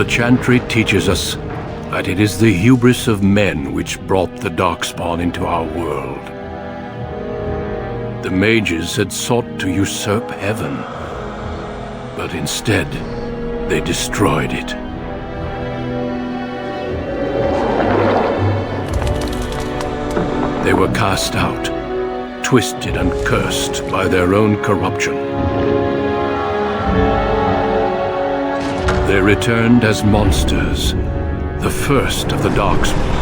The chantry teaches us that it is the hubris of men which brought the Darkspawn into our world. The mages had sought to usurp heaven, but instead they destroyed it. They were cast out, twisted and cursed by their own corruption. They returned as monsters, the first of the Darkspawn.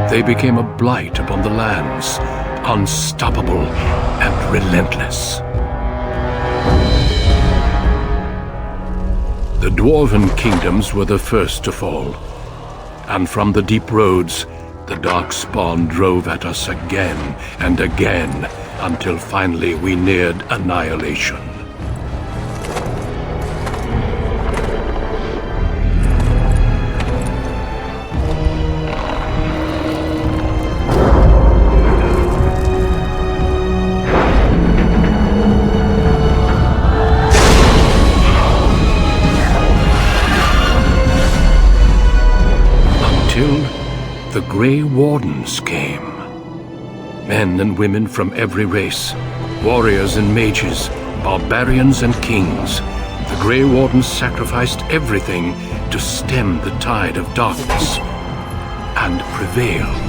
They became a blight upon the lands, unstoppable and relentless. The Dwarven kingdoms were the first to fall, and from the deep roads, the Darkspawn drove at us again and again, until finally we neared annihilation. The Grey Wardens came. Men and women from every race, warriors and mages, barbarians and kings. The Grey Wardens sacrificed everything to stem the tide of darkness, and prevailed.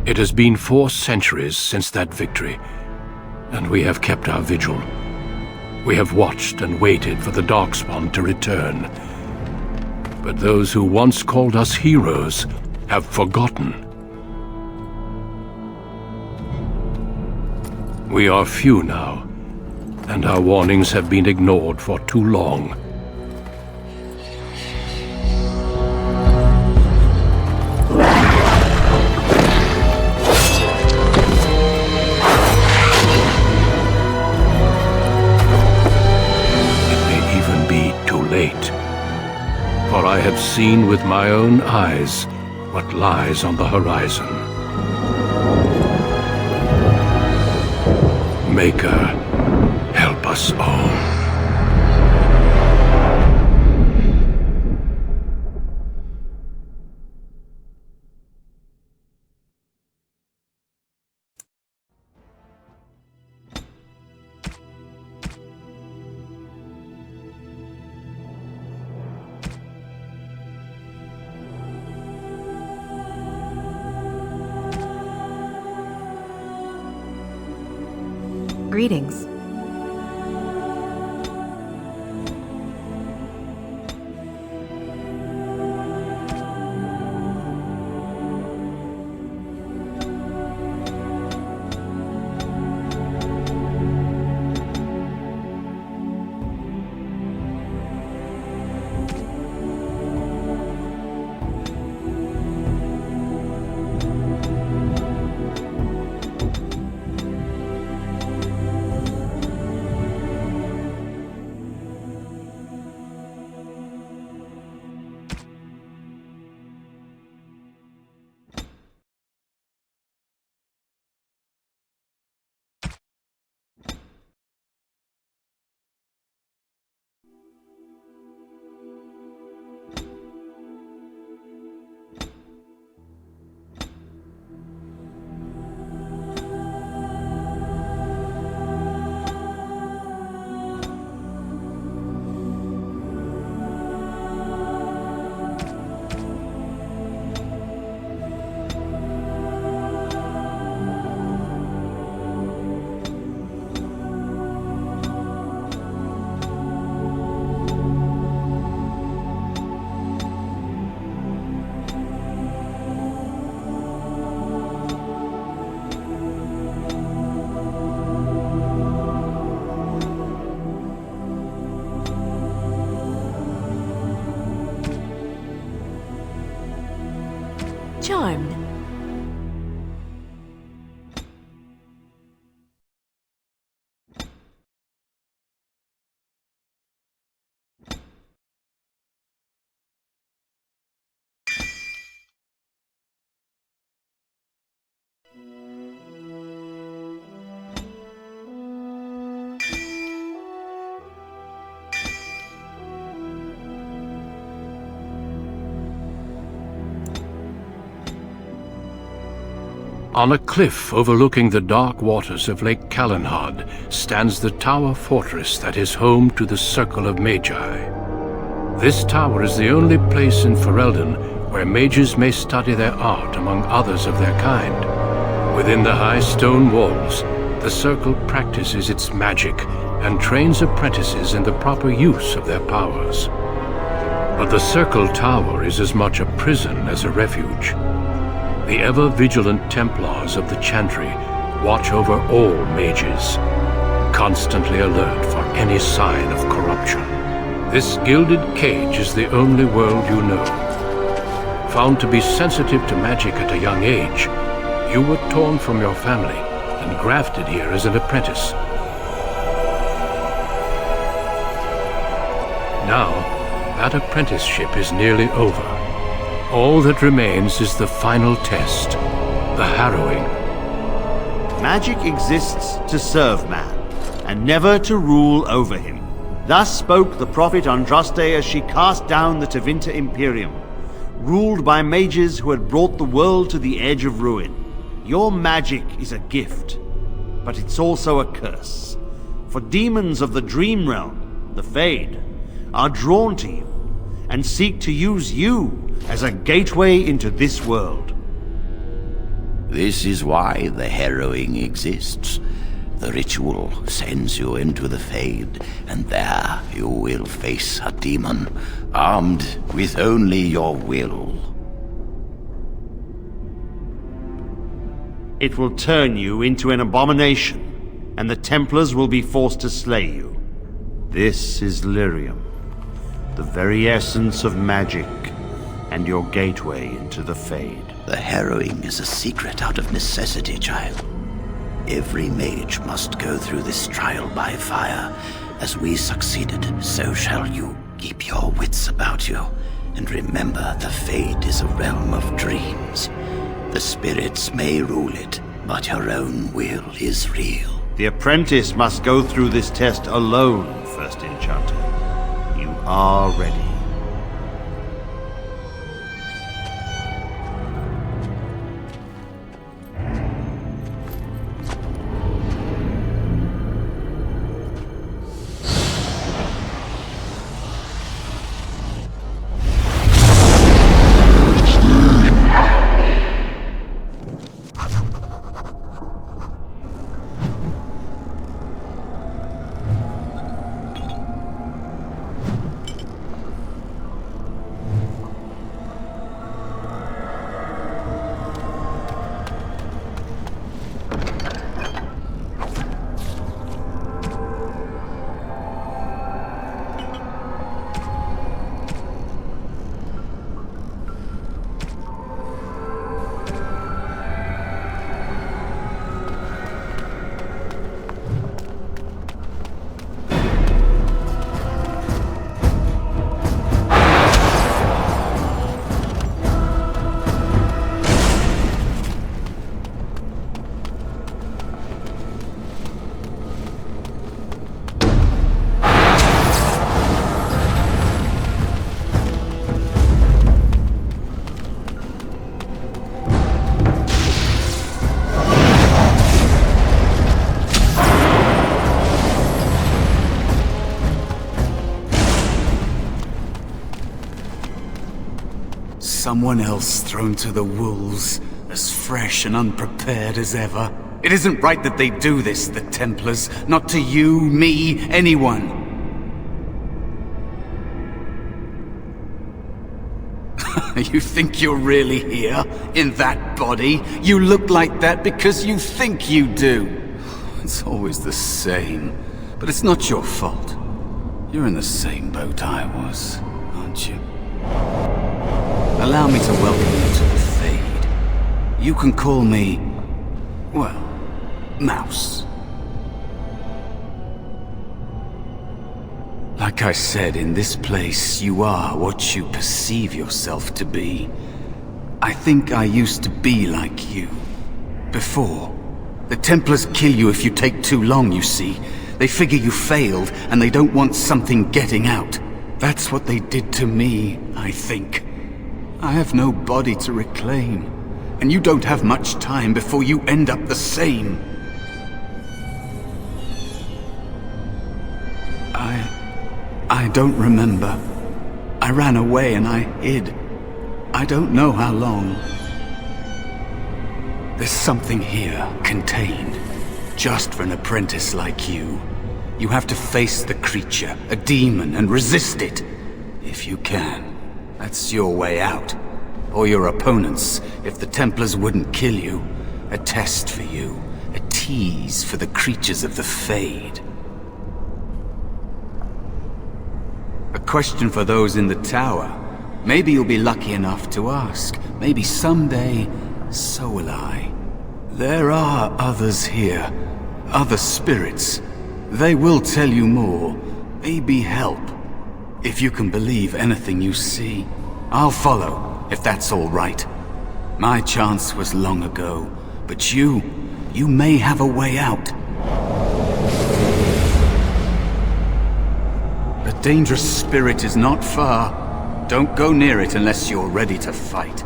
It has been 4 centuries since that victory, and we have kept our vigil. We have watched and waited for the Darkspawn to return. But those who once called us heroes have forgotten. We are few now, and our warnings have been ignored for too long. For I have seen with my own eyes what lies on the horizon. Maker, help us all. Greetings. Charmed. On a cliff overlooking the dark waters of Lake Calenhad stands the tower fortress that is home to the Circle of Magi. This tower is the only place in Ferelden where mages may study their art among others of their kind. Within the high stone walls, the Circle practices its magic and trains apprentices in the proper use of their powers. But the Circle Tower is as much a prison as a refuge. The ever-vigilant Templars of the Chantry watch over all mages, constantly alert for any sign of corruption. This gilded cage is the only world you know. Found to be sensitive to magic at a young age, you were torn from your family and grafted here as an apprentice. Now, that apprenticeship is nearly over. All that remains is the final test, the harrowing. Magic exists to serve man, and never to rule over him. Thus spoke the prophet Andraste as she cast down the Tevinter Imperium, ruled by mages who had brought the world to the edge of ruin. Your magic is a gift, but it's also a curse. For demons of the Dream Realm, the Fade, are drawn to you, and seek to use you as a gateway into this world. This is why the harrowing exists. The ritual sends you into the Fade, and there you will face a demon, armed with only your will. It will turn you into an abomination, and the Templars will be forced to slay you. This is Lyrium, the very essence of magic, and your gateway into the Fade. The harrowing is a secret out of necessity, child. Every mage must go through this trial by fire. As we succeeded, so shall you. Keep your wits about you, and remember the Fade is a realm of dreams. The spirits may rule it, but your own will is real. The apprentice must go through this test alone, First Enchanter. You are ready. Someone else thrown to the wolves, as fresh and unprepared as ever. It isn't right that they do this, the Templars. Not to you, me, anyone. You think you're really here, in that body? You look like that because you think you do. It's always the same. But it's not your fault. You're in the same boat I was, aren't you? Allow me to welcome you to the Fade. You can call me, well, Mouse. Like I said, in this place, you are what you perceive yourself to be. I think I used to be like you. Before. The Templars kill you if you take too long, you see. They figure you failed, and they don't want something getting out. That's what they did to me, I think. I have no body to reclaim, and you don't have much time before you end up the same. I don't remember. I ran away and I hid. I don't know how long. There's something here, contained. Just for an apprentice like you. You have to face the creature, a demon, and resist it. If you can. That's your way out. Or your opponents, if the Templars wouldn't kill you. A test for you. A tease for the creatures of the Fade. A question for those in the tower. Maybe you'll be lucky enough to ask. Maybe someday, so will I. There are others here. Other spirits. They will tell you more. Maybe help. If you can believe anything you see. I'll follow, if that's all right. My chance was long ago. But you may have a way out. A dangerous spirit is not far. Don't go near it unless you're ready to fight.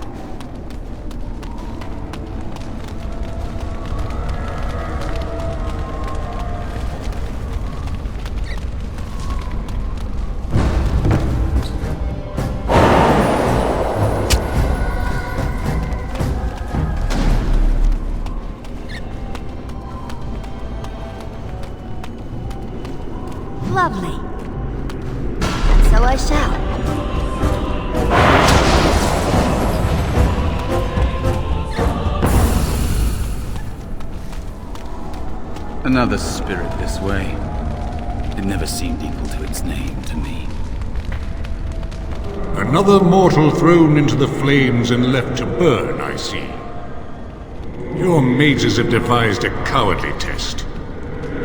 Lovely. So I shall. Another spirit this way. It never seemed equal to its name to me. Another mortal thrown into the flames and left to burn, I see. Your mages have devised a cowardly test.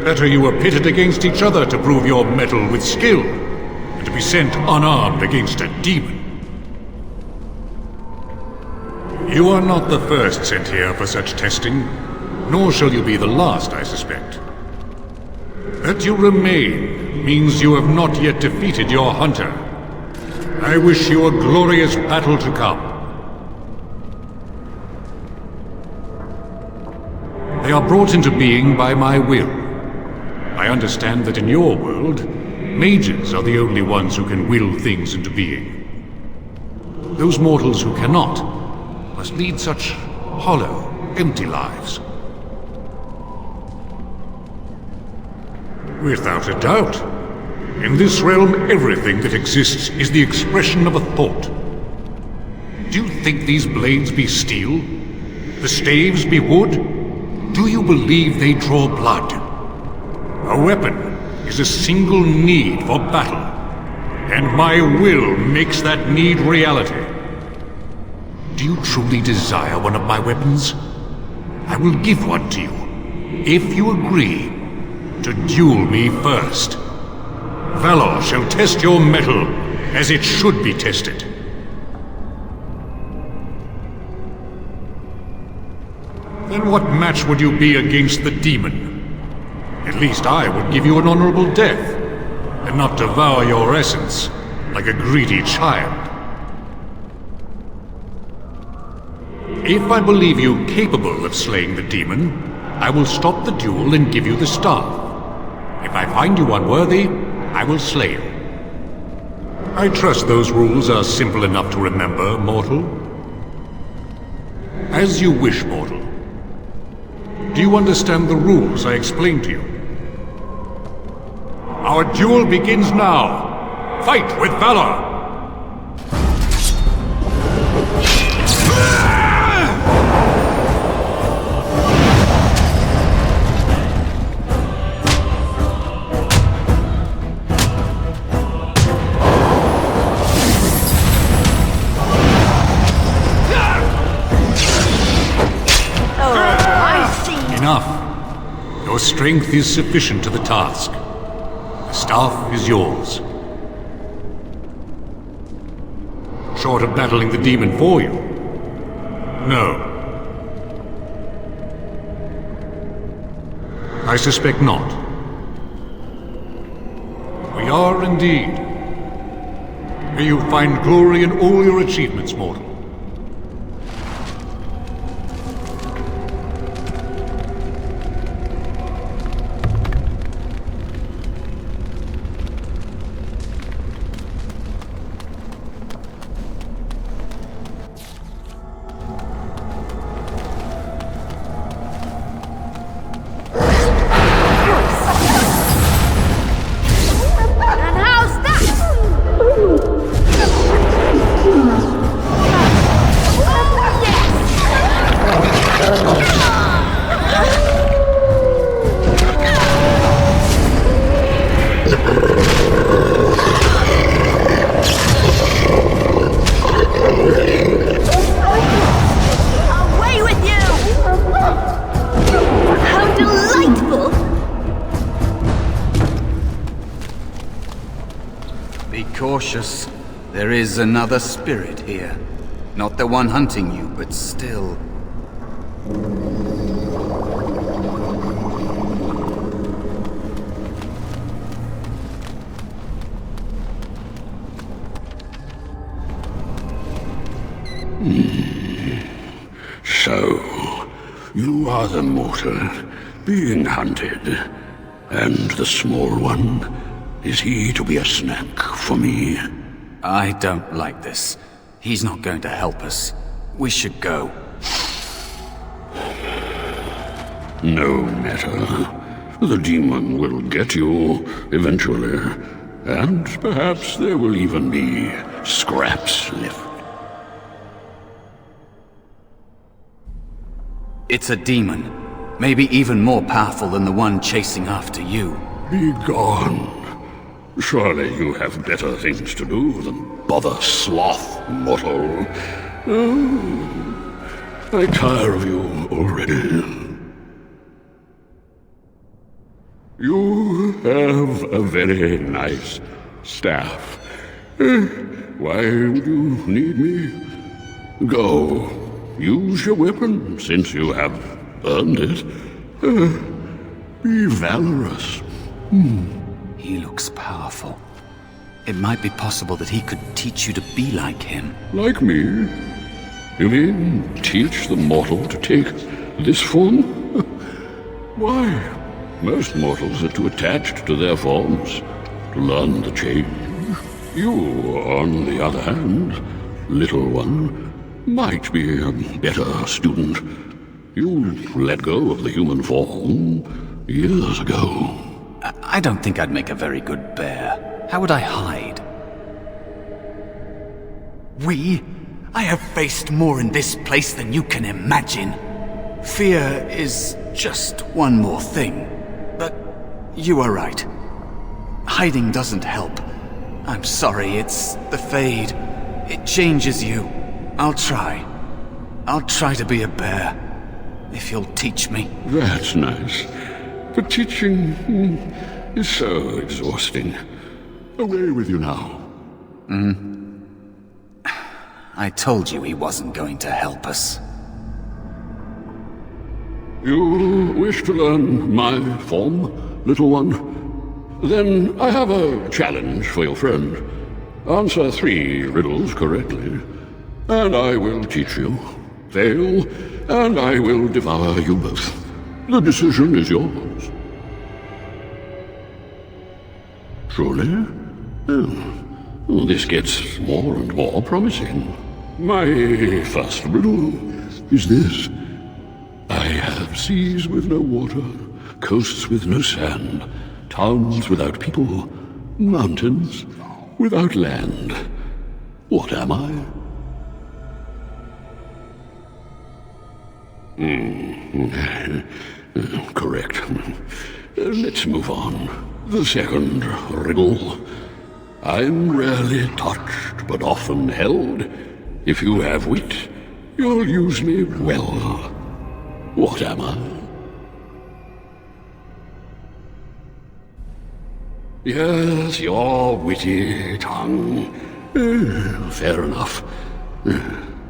Better you were pitted against each other to prove your mettle with skill, and to be sent unarmed against a demon. You are not the first sent here for such testing, nor shall you be the last, I suspect. That you remain means you have not yet defeated your hunter. I wish you a glorious battle to come. They are brought into being by my will. I understand that in your world, mages are the only ones who can will things into being. Those mortals who cannot must lead such hollow, empty lives. Without a doubt. In this realm, everything that exists is the expression of a thought. Do you think these blades be steel? The staves be wood? Do you believe they draw blood? A weapon is a single need for battle, and my will makes that need reality. Do you truly desire one of my weapons? I will give one to you, if you agree to duel me first. Valor shall test your mettle as it should be tested. Then what match would you be against the demon? At least I would give you an honorable death, and not devour your essence like a greedy child. If I believe you capable of slaying the demon, I will stop the duel and give you the staff. If I find you unworthy, I will slay you. I trust those rules are simple enough to remember, mortal. As you wish, mortal. Do you understand the rules I explained to you? Our duel begins now. Fight with valor! enough. Your strength is sufficient to the task. The staff is yours. Short of battling the demon for you? No. I suspect not. We are indeed. May you find glory in all your achievements, mortal. And how's that? Away with you! How delightful! Be cautious. There is another spirit here. Not the one hunting you, but still. So, you are the mortal being hunted. And the small one, is he to be a snack for me? I don't like this. He's not going to help us. We should go. No matter. The demon will get you eventually. And perhaps there will even be scraps left. It's a demon. Maybe even more powerful than the one chasing after you. Be gone. Surely you have better things to do than bother sloth, mortal. Oh, I tire of you already. You have a very nice staff. Why would you need me? Go. Use your weapon, since you have earned it. Be valorous. He looks powerful. It might be possible that he could teach you to be like him. Like me? You mean teach the mortal to take this form? Why? Most mortals are too attached to their forms to learn the change. You, on the other hand, little one, might be a better student. You let go of the human form years ago. I don't think I'd make a very good bear. How would I hide? I have faced more in this place than you can imagine. Fear is just one more thing. But you are right. Hiding doesn't help. I'm sorry, it's the Fade. It changes you. I'll try. I'll try to be a bear. If you'll teach me. That's nice. But teaching is so exhausting. Away with you now. I told you he wasn't going to help us. You wish to learn my form, little one? Then I have a challenge for your friend. Answer 3 riddles correctly, and I will teach you. Fail, and I will devour you both. The decision is yours. Truly? Oh, this gets more and more promising. My first riddle is this. I have seas with no water, coasts with no sand, towns without people, mountains without land. What am I? Correct. Let's move on. The second riddle. I'm rarely touched, but often held. If you have wit, you'll use me well. What am I? Yes, your witty tongue. Fair enough.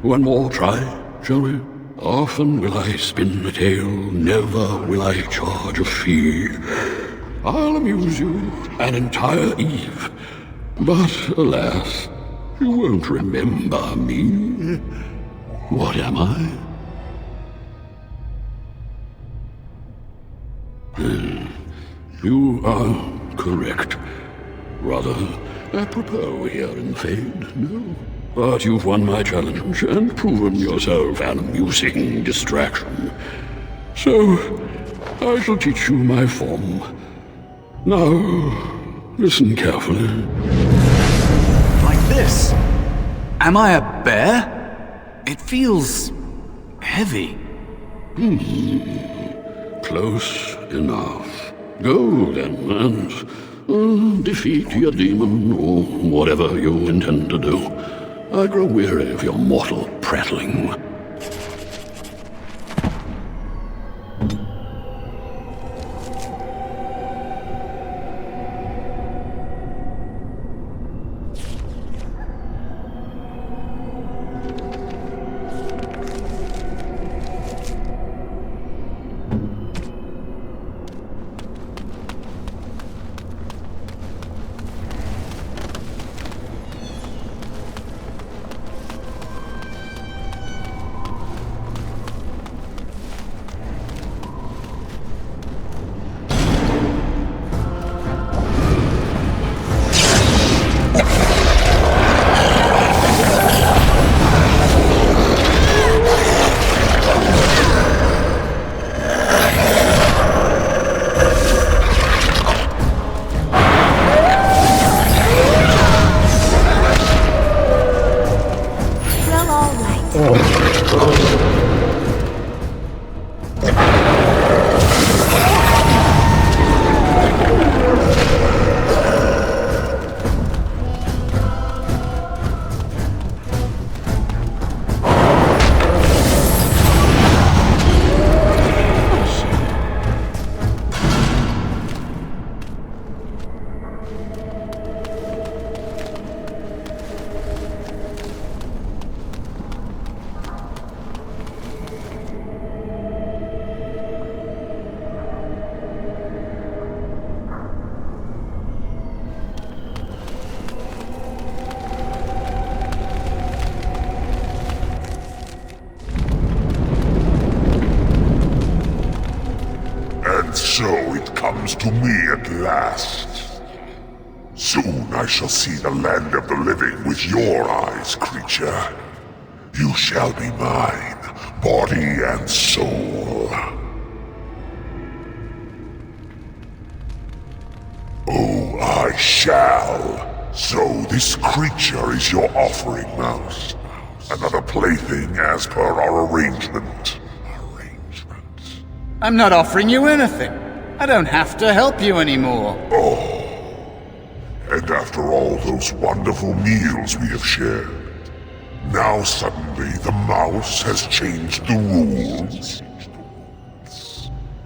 One more try, shall we? Often will I spin a tale, never will I charge a fee. I'll amuse you an entire eve, but alas, you won't remember me. What am I? You are correct. Rather apropos here in Fade, no? But you've won my challenge and proven yourself an amusing distraction. So, I shall teach you my form. Now, listen carefully. Like this? Am I a bear? It feels heavy. Close enough. Go then, and defeat your demon, or whatever you intend to do. I grow weary of your mortal prattling. So it comes to me at last. Soon I shall see the land of the living with your eyes, creature. You shall be mine, body and soul. Oh, I shall. So this creature is your offering, Mouse. Another plaything as per our arrangement. I'm not offering you anything. I don't have to help you anymore. Oh. And after all those wonderful meals we have shared, now suddenly the mouse has changed the rules?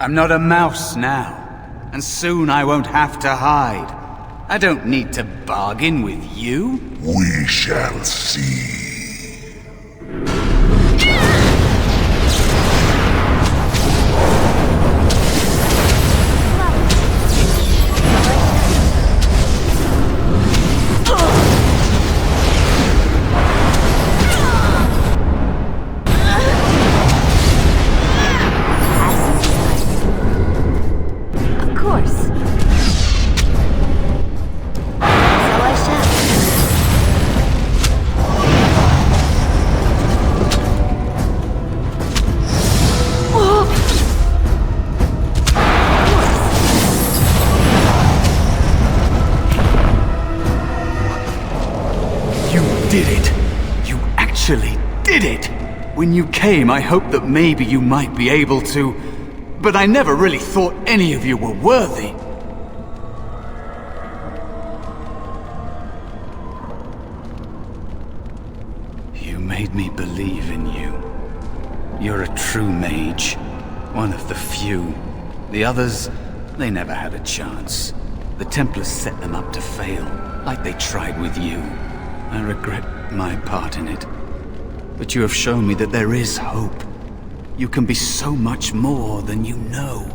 I'm not a mouse now, and soon I won't have to hide. I don't need to bargain with you. We shall see. Did it! When you came, I hoped that maybe you might be able to, but I never really thought any of you were worthy. You made me believe in you. You're a true mage, one of the few. The others, they never had a chance. The Templars set them up to fail, like they tried with you. I regret my part in it. But you have shown me that there is hope. You can be so much more than you know.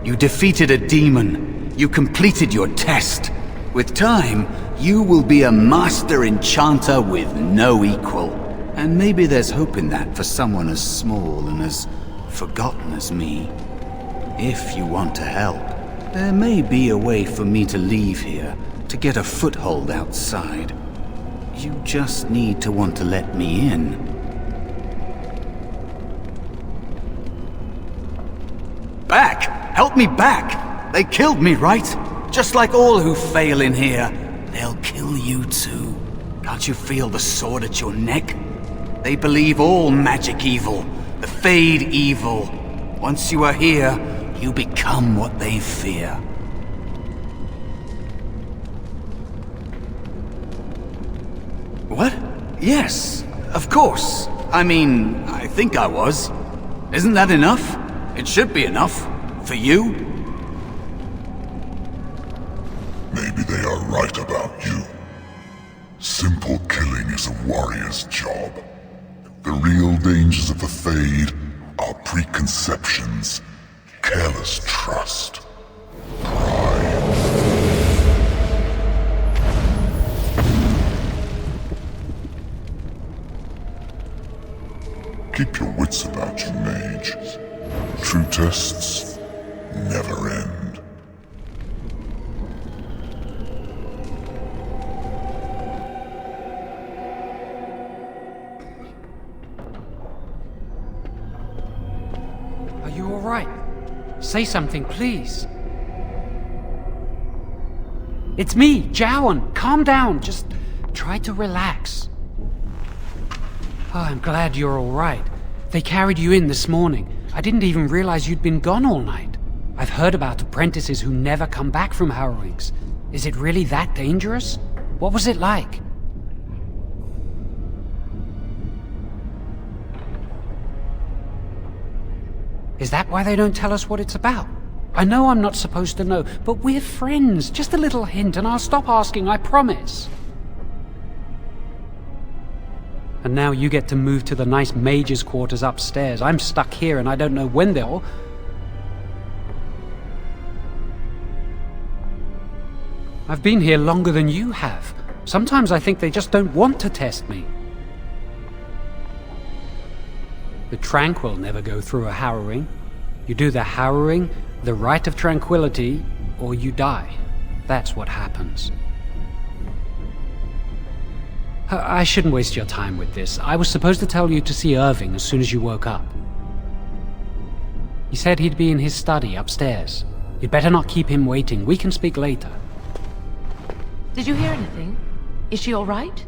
You defeated a demon. You completed your test. With time, you will be a master enchanter with no equal. And maybe there's hope in that for someone as small and as forgotten as me. If you want to help, there may be a way for me to leave here, to get a foothold outside. You just need to want to let me in. Back! Help me back! They killed me, right? Just like all who fail in here. They'll kill you too. Can't you feel the sword at your neck? They believe all magic evil, the Fade evil. Once you are here, you become what they fear. What? Yes, of course. I mean, I think I was. Isn't that enough? It should be enough. For you? Maybe they are right about you. Simple killing is a warrior's job. The real dangers of the Fade are preconceptions, careless trust, pride. Keep your wits about you, Mage. True tests never end. Are you all right? Say something, please. It's me, Jowan. Calm down. Just try to relax. Oh, I'm glad you're all right. They carried you in this morning. I didn't even realize you'd been gone all night. I've heard about apprentices who never come back from harrowings. Is it really that dangerous? What was it like? Is that why they don't tell us what it's about? I know I'm not supposed to know, but we're friends. Just a little hint and I'll stop asking, I promise. And now you get to move to the nice mage's quarters upstairs. I'm stuck here and I don't know when they'll... I've been here longer than you have. Sometimes I think they just don't want to test me. The Tranquil never go through a harrowing. You do the harrowing, the Rite of Tranquility, or you die. That's what happens. I shouldn't waste your time with this. I was supposed to tell you to see Irving as soon as you woke up. He said he'd be in his study upstairs. You'd better not keep him waiting. We can speak later. Did you hear anything? Is she all right?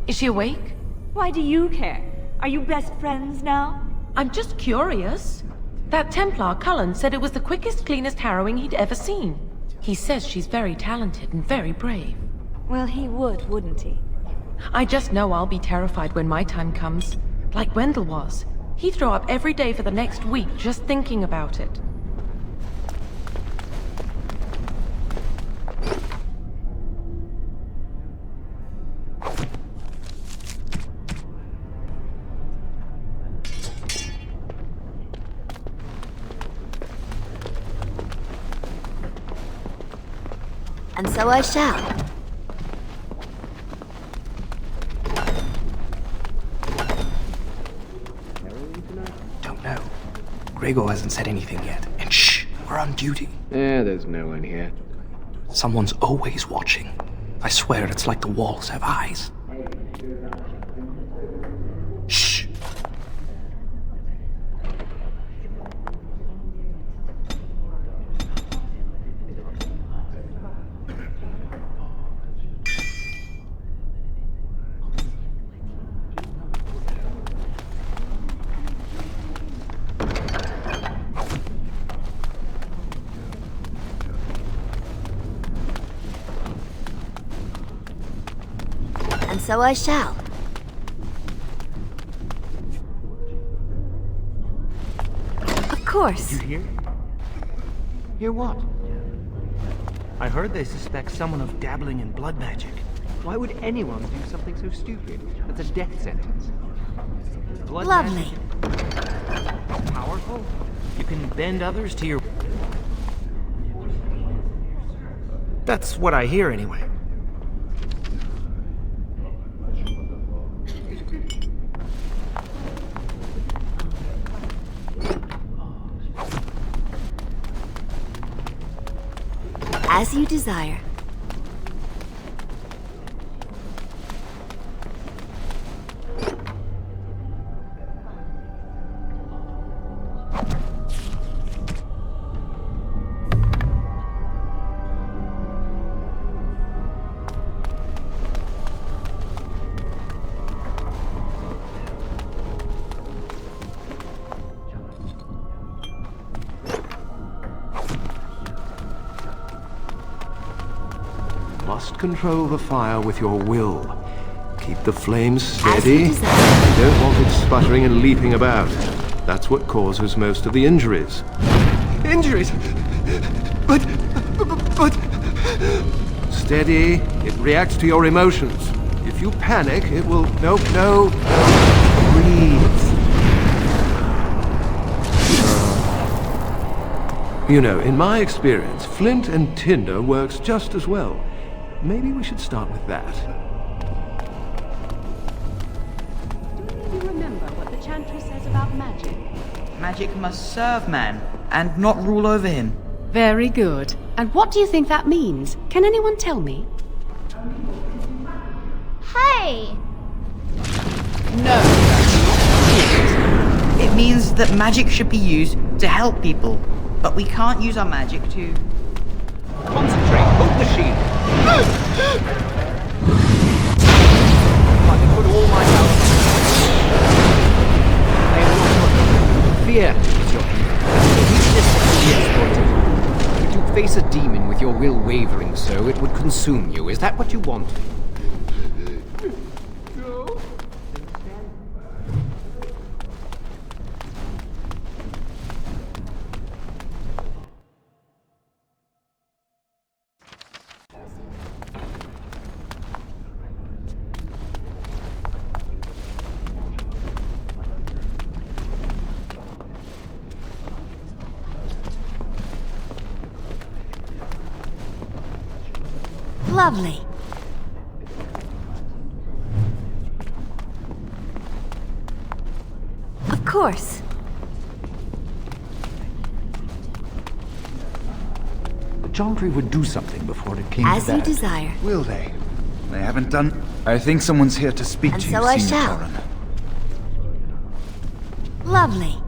Is she awake? Why do you care? Are you best friends now? I'm just curious. That Templar, Cullen, said it was the quickest, cleanest harrowing he'd ever seen. He says she's very talented and very brave. Well, he would, wouldn't he? I just know I'll be terrified when my time comes. Like Wendell was. He'd throw up every day for the next week just thinking about it. And so I shall. Don't know. Gregor hasn't said anything yet. And shh, we're on duty. There's no one here. Someone's always watching. I swear it's like the walls have eyes. Shh. And so I shall. course. Did you hear? Hear what? I heard they suspect someone of dabbling in blood magic. Why would anyone do something so stupid? That's a death sentence. Blood Lovely. magic is powerful. You can bend others to your... That's what I hear anyway. As you desire. Must control the fire with your will. Keep the flames As you steady. desire. You don't want it sputtering and leaping about. That's what causes most of the injuries. Injuries? But... Steady. It reacts to your emotions. If you panic, it will... No. Breathe. You know, in my experience, flint and tinder works just as well. Maybe we should start with that. Do you remember what the chantry says about magic? Magic must serve man, and not rule over him. Very good. And what do you think that means? Can anyone tell me? Hey! No, it means that magic should be used to help people, but we can't use our magic to... Concentrate! Hold the shield! I can put all my power. I am not your... Fear is your hero. Weakness will be exploited. Should you face a demon with your will wavering so, it would consume you. Is that what you want? Lovely. Of course. The chantry would do something before it came As to that. you desire. Will they? They haven't done... I think someone's here to speak And to so you, I Senior shall. Cauthrien. Lovely.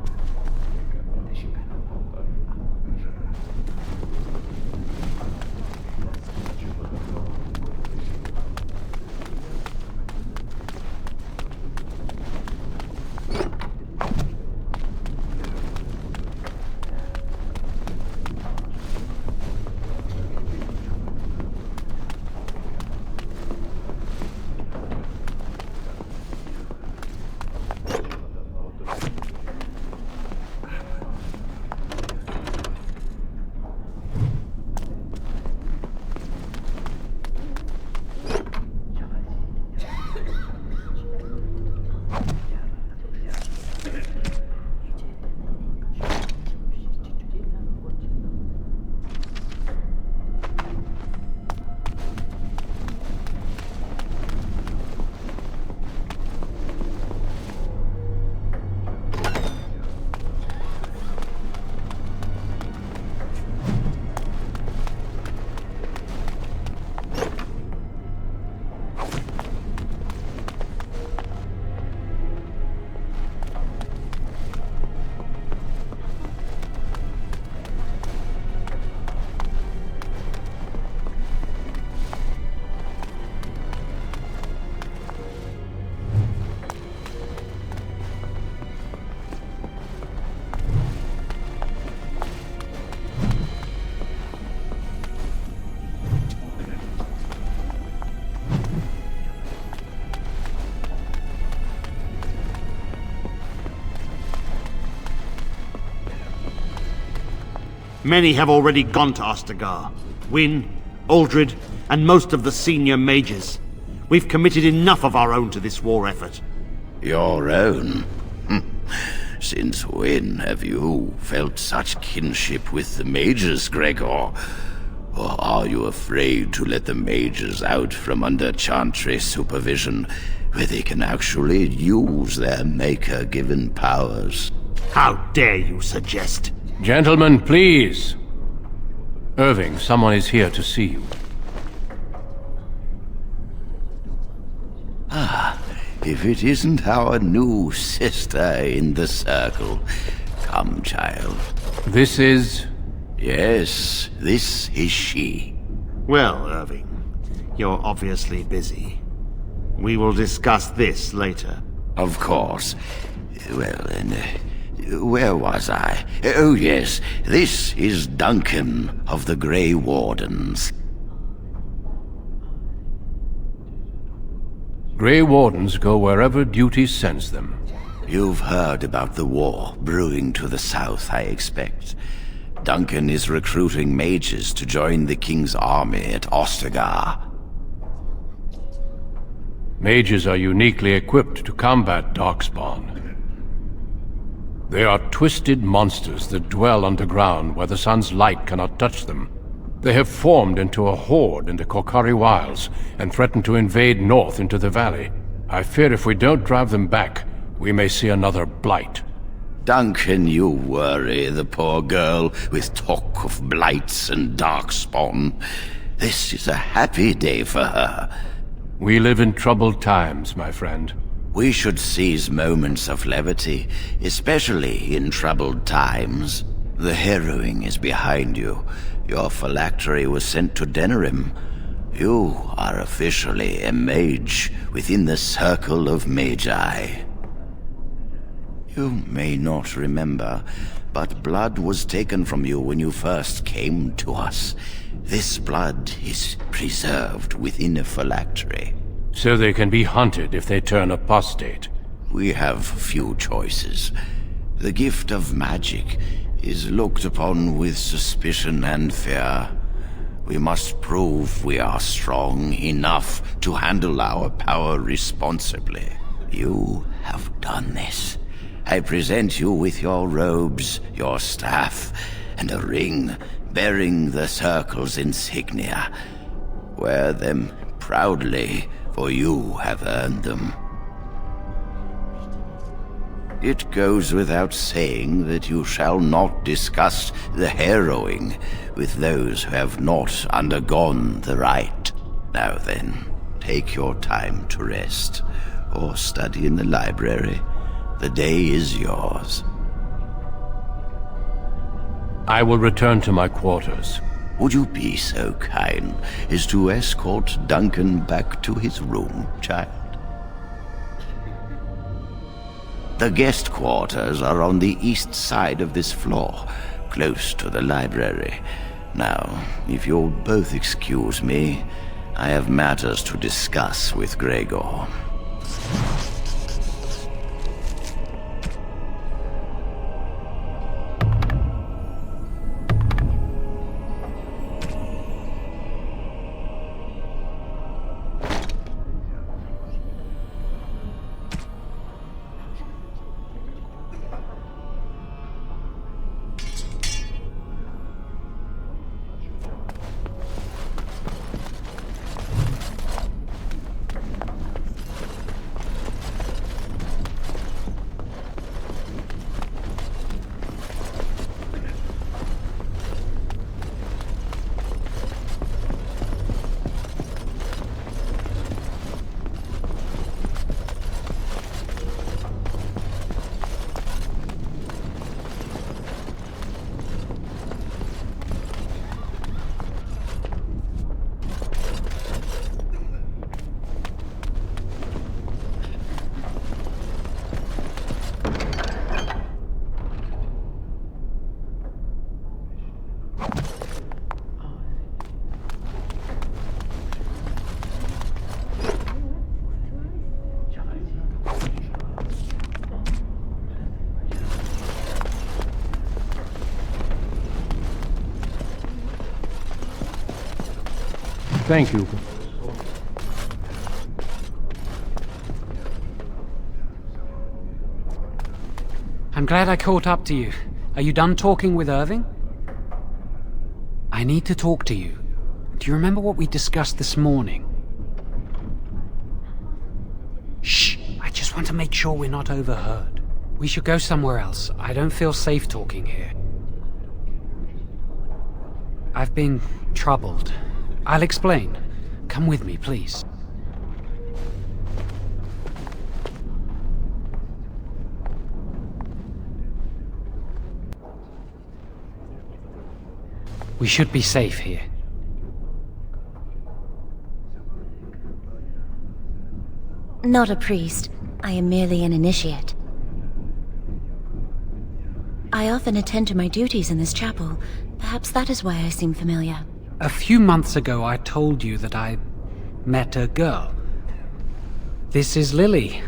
Many have already gone to Ostagar. Wynne, Aldred, and most of the senior mages. We've committed enough of our own to this war effort. Your own? Since when have you felt such kinship with the mages, Gregor? Or are you afraid to let the mages out from under Chantry supervision, where they can actually use their Maker-given powers? How dare you suggest? Gentlemen, please. Irving, someone is here to see you. Ah, if it isn't our new sister in the circle. Come, child. This is... Yes, this is she. Well, Irving, you're obviously busy. We will discuss this later. Of course. Well, then, where was I? Oh, yes, this is Duncan of the Grey Wardens. Grey Wardens go wherever duty sends them. You've heard about the war brewing to the south, I expect. Duncan is recruiting mages to join the King's army at Ostagar. Mages are uniquely equipped to combat Darkspawn. They are twisted monsters that dwell underground where the sun's light cannot touch them. They have formed into a horde in the Korkari Wilds and threaten to invade north into the valley. I fear if we don't drive them back, we may see another blight. Duncan, you worry the poor girl with talk of blights and darkspawn. This is a happy day for her. We live in troubled times, my friend. We should seize moments of levity, especially in troubled times. The harrowing is behind you. Your phylactery was sent to Denerim. You are officially a mage within the circle of magi. You may not remember, but blood was taken from you when you first came to us. This blood is preserved within a phylactery. So they can be hunted if they turn apostate. We have few choices. The gift of magic is looked upon with suspicion and fear. We must prove we are strong enough to handle our power responsibly. You have done this. I present you with your robes, your staff, and a ring bearing the Circle's insignia. Wear them proudly, for you have earned them. It goes without saying that you shall not discuss the harrowing with those who have not undergone the rite. Now then, take your time to rest, or study in the library. The day is yours. I will return to my quarters. Would you be so kind as to escort Duncan back to his room, child? The guest quarters are on the east side of this floor, close to the library. Now, if you'll both excuse me, I have matters to discuss with Gregor. Thank you. I'm glad I caught up to you. Are you done talking with Irving? I need to talk to you. Do you remember what we discussed this morning? Shh! I just want to make sure we're not overheard. We should go somewhere else. I don't feel safe talking here. I've been troubled. I'll explain. Come with me, please. We should be safe here. Not a priest. I am merely an initiate. I often attend to my duties in this chapel. Perhaps that is why I seem familiar. A few months ago, I told you that I met a girl. This is Lily.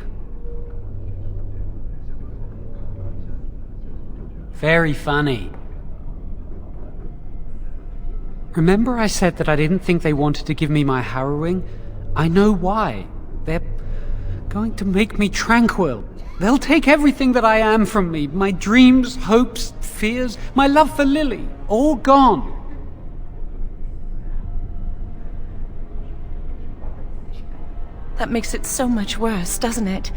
Very funny. Remember I said that I didn't think they wanted to give me my harrowing? I know why. They're going to make me tranquil. They'll take everything that I am from me. My dreams, hopes, fears, my love for Lily. All gone. That makes it so much worse, doesn't it?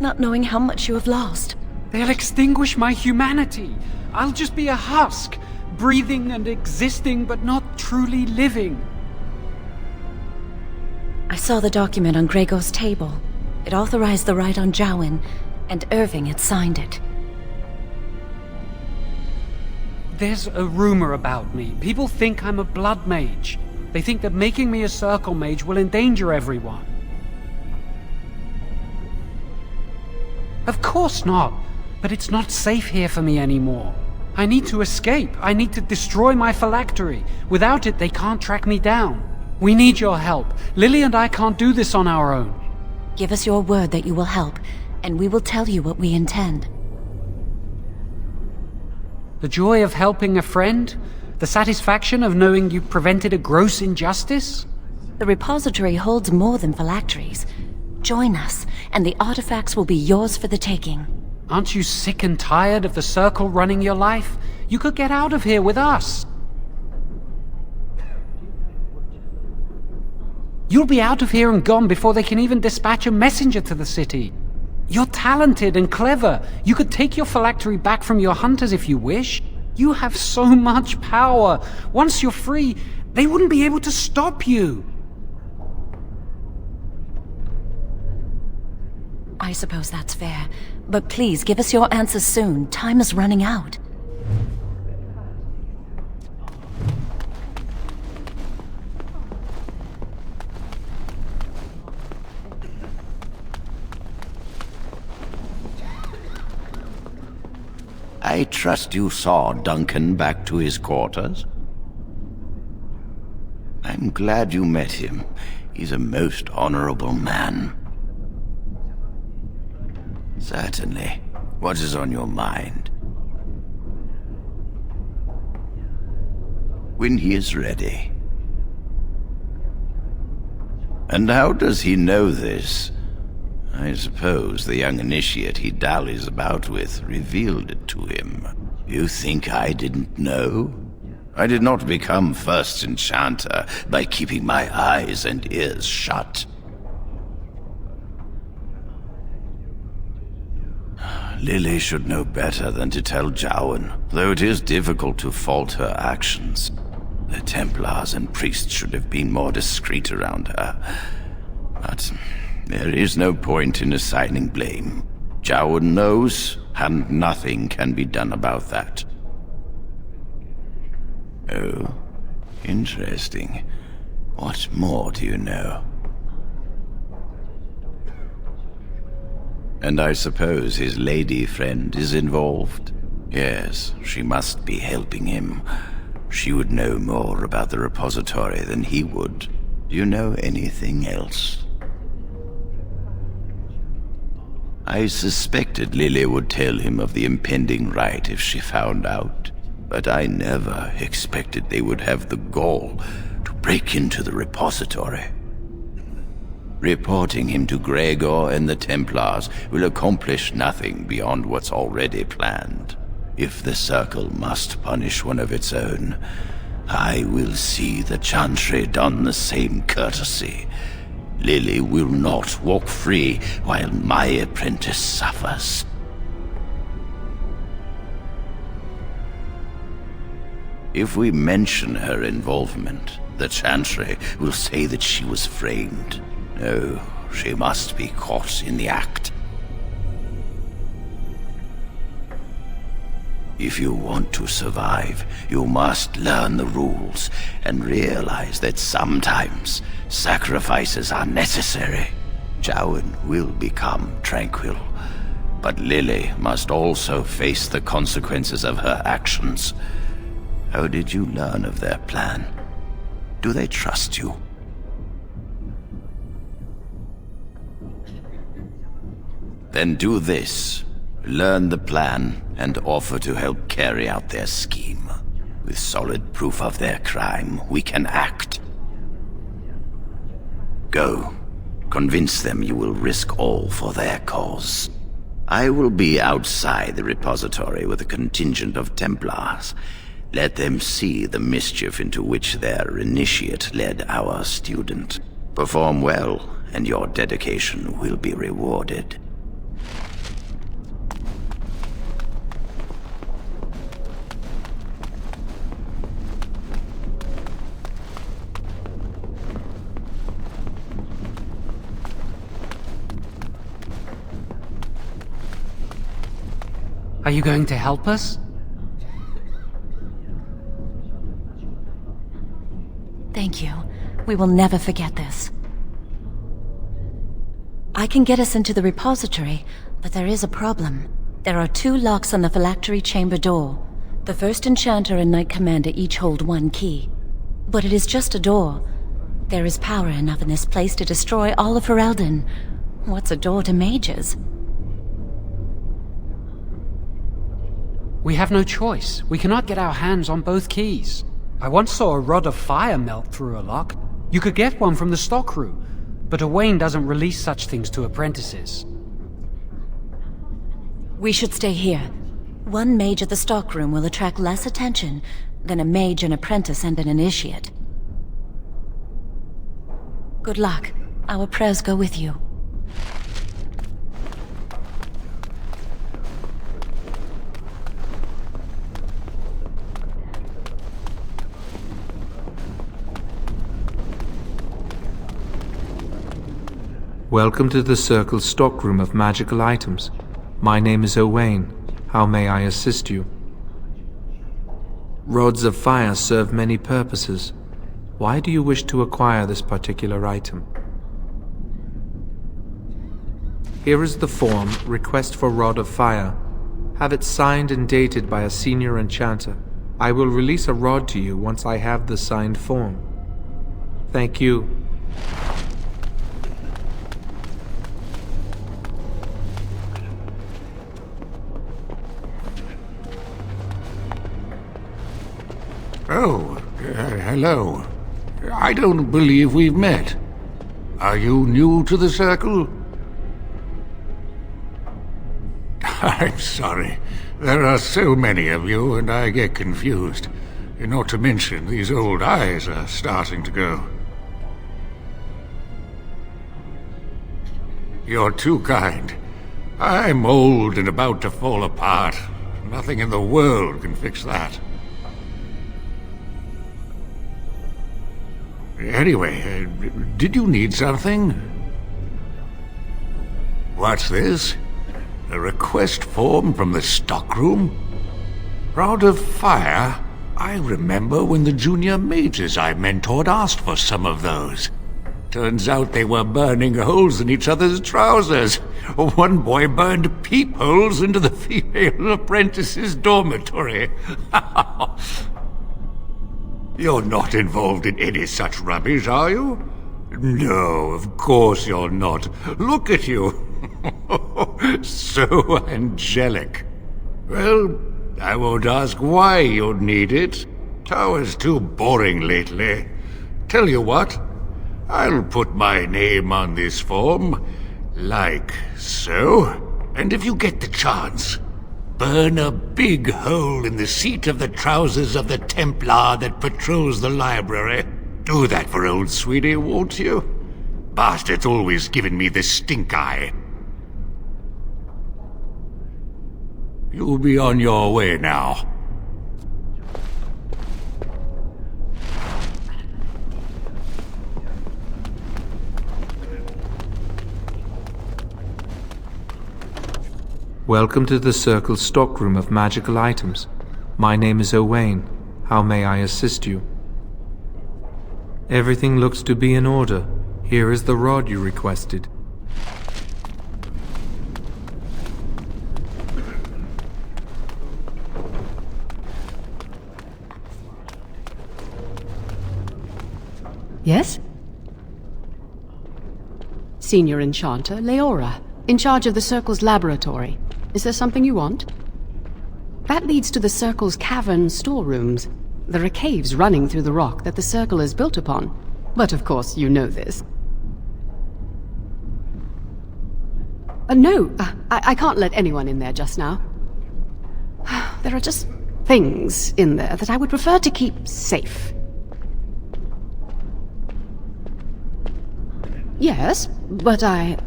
Not knowing how much you have lost. They'll extinguish my humanity. I'll just be a husk, breathing and existing, but not truly living. I saw the document on Gregor's table. It authorized the right on Jowen, and Irving had signed it. There's a rumor about me. People think I'm a blood mage. They think that making me a circle mage will endanger everyone. Of course not, but it's not safe here for me anymore. I need to escape. I need to destroy my phylactery. Without it, they can't track me down. We need your help. Lily and I can't do this on our own. Give us your word that you will help, and we will tell you what we intend. The joy of helping a friend? The satisfaction of knowing you prevented a gross injustice? The repository holds more than phylacteries. Join us, and the artifacts will be yours for the taking. Aren't you sick and tired of the Circle running your life? You could get out of here with us. You'll be out of here and gone before they can even dispatch a messenger to the city. You're talented and clever. You could take your phylactery back from your hunters if you wish. You have so much power. Once you're free, they wouldn't be able to stop you. I suppose that's fair. But please, give us your answers soon. Time is running out. I trust you saw Duncan back to his quarters? I'm glad you met him. He's a most honorable man. Certainly. What is on your mind? When he is ready. And how does he know this? I suppose the young initiate he dallies about with revealed it to him. You think I didn't know? I did not become first enchanter by keeping my eyes and ears shut. Lily should know better than to tell Jowen, though it is difficult to fault her actions. The Templars and priests should have been more discreet around her. But there is no point in assigning blame. Jowen knows, and nothing can be done about that. Oh, interesting. What more do you know? And I suppose his lady friend is involved? Yes, she must be helping him. She would know more about the repository than he would. Do you know anything else? I suspected Lily would tell him of the impending rite if she found out, but I never expected they would have the gall to break into the repository. Reporting him to Gregor and the Templars will accomplish nothing beyond what's already planned. If the Circle must punish one of its own, I will see the Chantry done the same courtesy. Lily will not walk free while my apprentice suffers. If we mention her involvement, the Chantry will say that she was framed. No, she must be caught in the act. If you want to survive, you must learn the rules and realize that sometimes sacrifices are necessary. Jowan will become tranquil, but Lily must also face the consequences of her actions. How did you learn of their plan? Do they trust you? Then do this. Learn the plan and offer to help carry out their scheme. With solid proof of their crime, we can act. Go. Convince them you will risk all for their cause. I will be outside the repository with a contingent of Templars. Let them see the mischief into which their initiate led our student. Perform well, and your dedication will be rewarded. Are you going to help us? Thank you. We will never forget this. I can get us into the repository, but there is a problem. There are 2 locks on the phylactery chamber door. The First Enchanter and Knight Commander each hold 1 key. But it is just a door. There is power enough in this place to destroy all of Ferelden. What's a door to mages? We have no choice. We cannot get our hands on both keys. I once saw a rod of fire melt through a lock. You could get one from the stockroom, but Owain doesn't release such things to apprentices. We should stay here. 1 mage at the stockroom will attract less attention than a mage, an apprentice, and an initiate. Good luck. Our prayers go with you. Welcome to the Circle's stockroom of magical items. My name is Owain. How may I assist you? Rods of fire serve many purposes. Why do you wish to acquire this particular item? Here is the form, Request for Rod of Fire. Have it signed and dated by a senior enchanter. I will release a rod to you once I have the signed form. Thank you. Oh, hello. I don't believe we've met. Are you new to the Circle? I'm sorry. There are so many of you, and I get confused. Not to mention, these old eyes are starting to go. You're too kind. I'm old and about to fall apart. Nothing in the world can fix that. Anyway, did you need something? What's this? A request form from the stockroom? Rod of Fire? I remember when the junior mages I mentored asked for some of those. Turns out they were burning holes in each other's trousers. One boy burned peepholes into the female apprentice's dormitory. You're not involved in any such rubbish, are you? No, of course you're not. Look at you. So angelic. Well, I won't ask why you'd need it. Tower's too boring lately. Tell you what, I'll put my name on this form, like so. And if you get the chance, burn a big hole in the seat of the trousers of the Templar that patrols the library. Do that for old sweetie, won't you? Bastard's always given me the stink eye. You'll be on your way now. Welcome to the Circle's stockroom of magical items. My name is Owain. How may I assist you? Everything looks to be in order. Here is the rod you requested. Yes? Senior Enchanter, Leora, in charge of the Circle's laboratory. Is there something you want? That leads to the Circle's cavern storerooms. There are caves running through the rock that the Circle is built upon. But of course, you know this. No, I can't let anyone in there just now. There are just things in there that I would prefer to keep safe. Yes, but I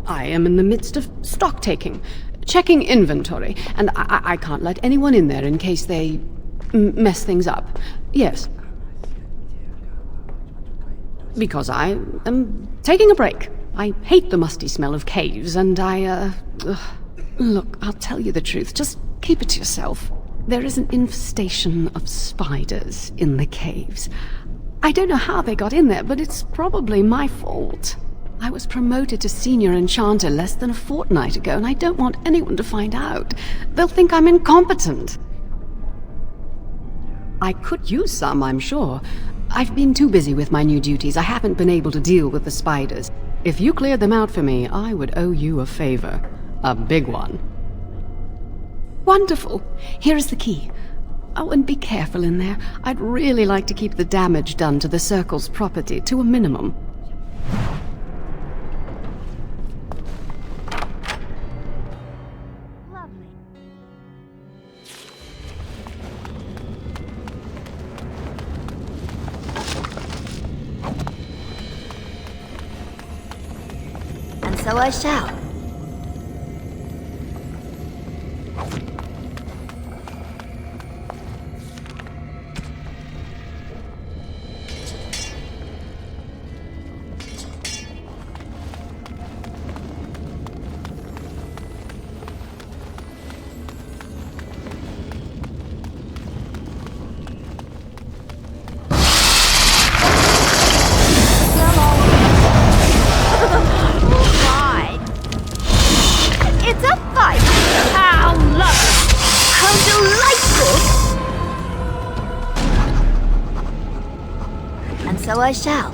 am in the midst of stock taking, checking inventory, and I can't let anyone in there in case they mess things up. Yes. Because I am taking a break. I hate the musty smell of caves, and Look, I'll tell you the truth. Just keep it to yourself. There is an infestation of spiders in the caves. I don't know how they got in there, but it's probably my fault. I was promoted to Senior Enchanter less than a fortnight ago, and I don't want anyone to find out. They'll think I'm incompetent. I could use some, I'm sure. I've been too busy with my new duties. I haven't been able to deal with the spiders. If you cleared them out for me, I would owe you a favor. A big one. Wonderful. Here is the key. Oh, and be careful in there. I'd really like to keep the damage done to the Circle's property to a minimum. So I shall. So I shall.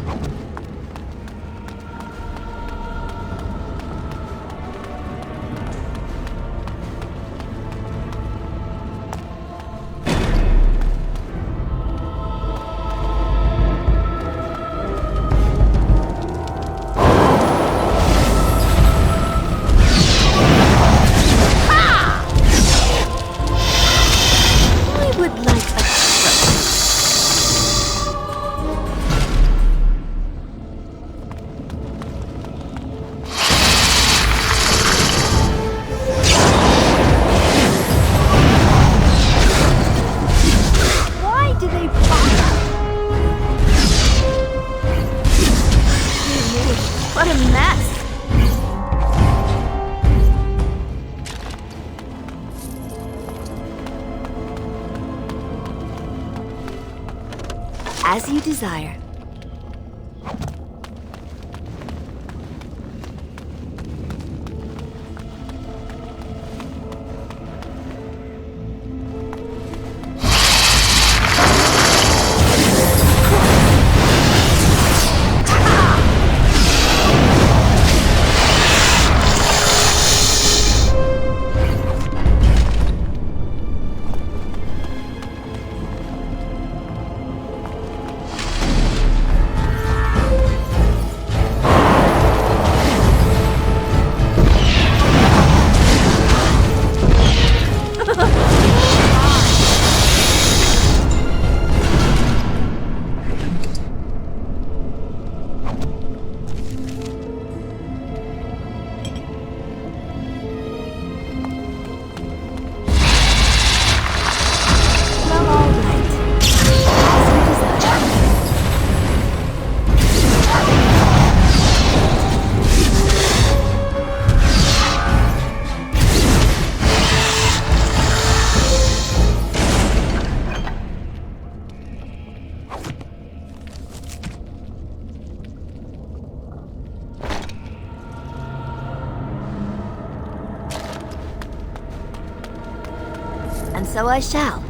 As you desire. so I shall.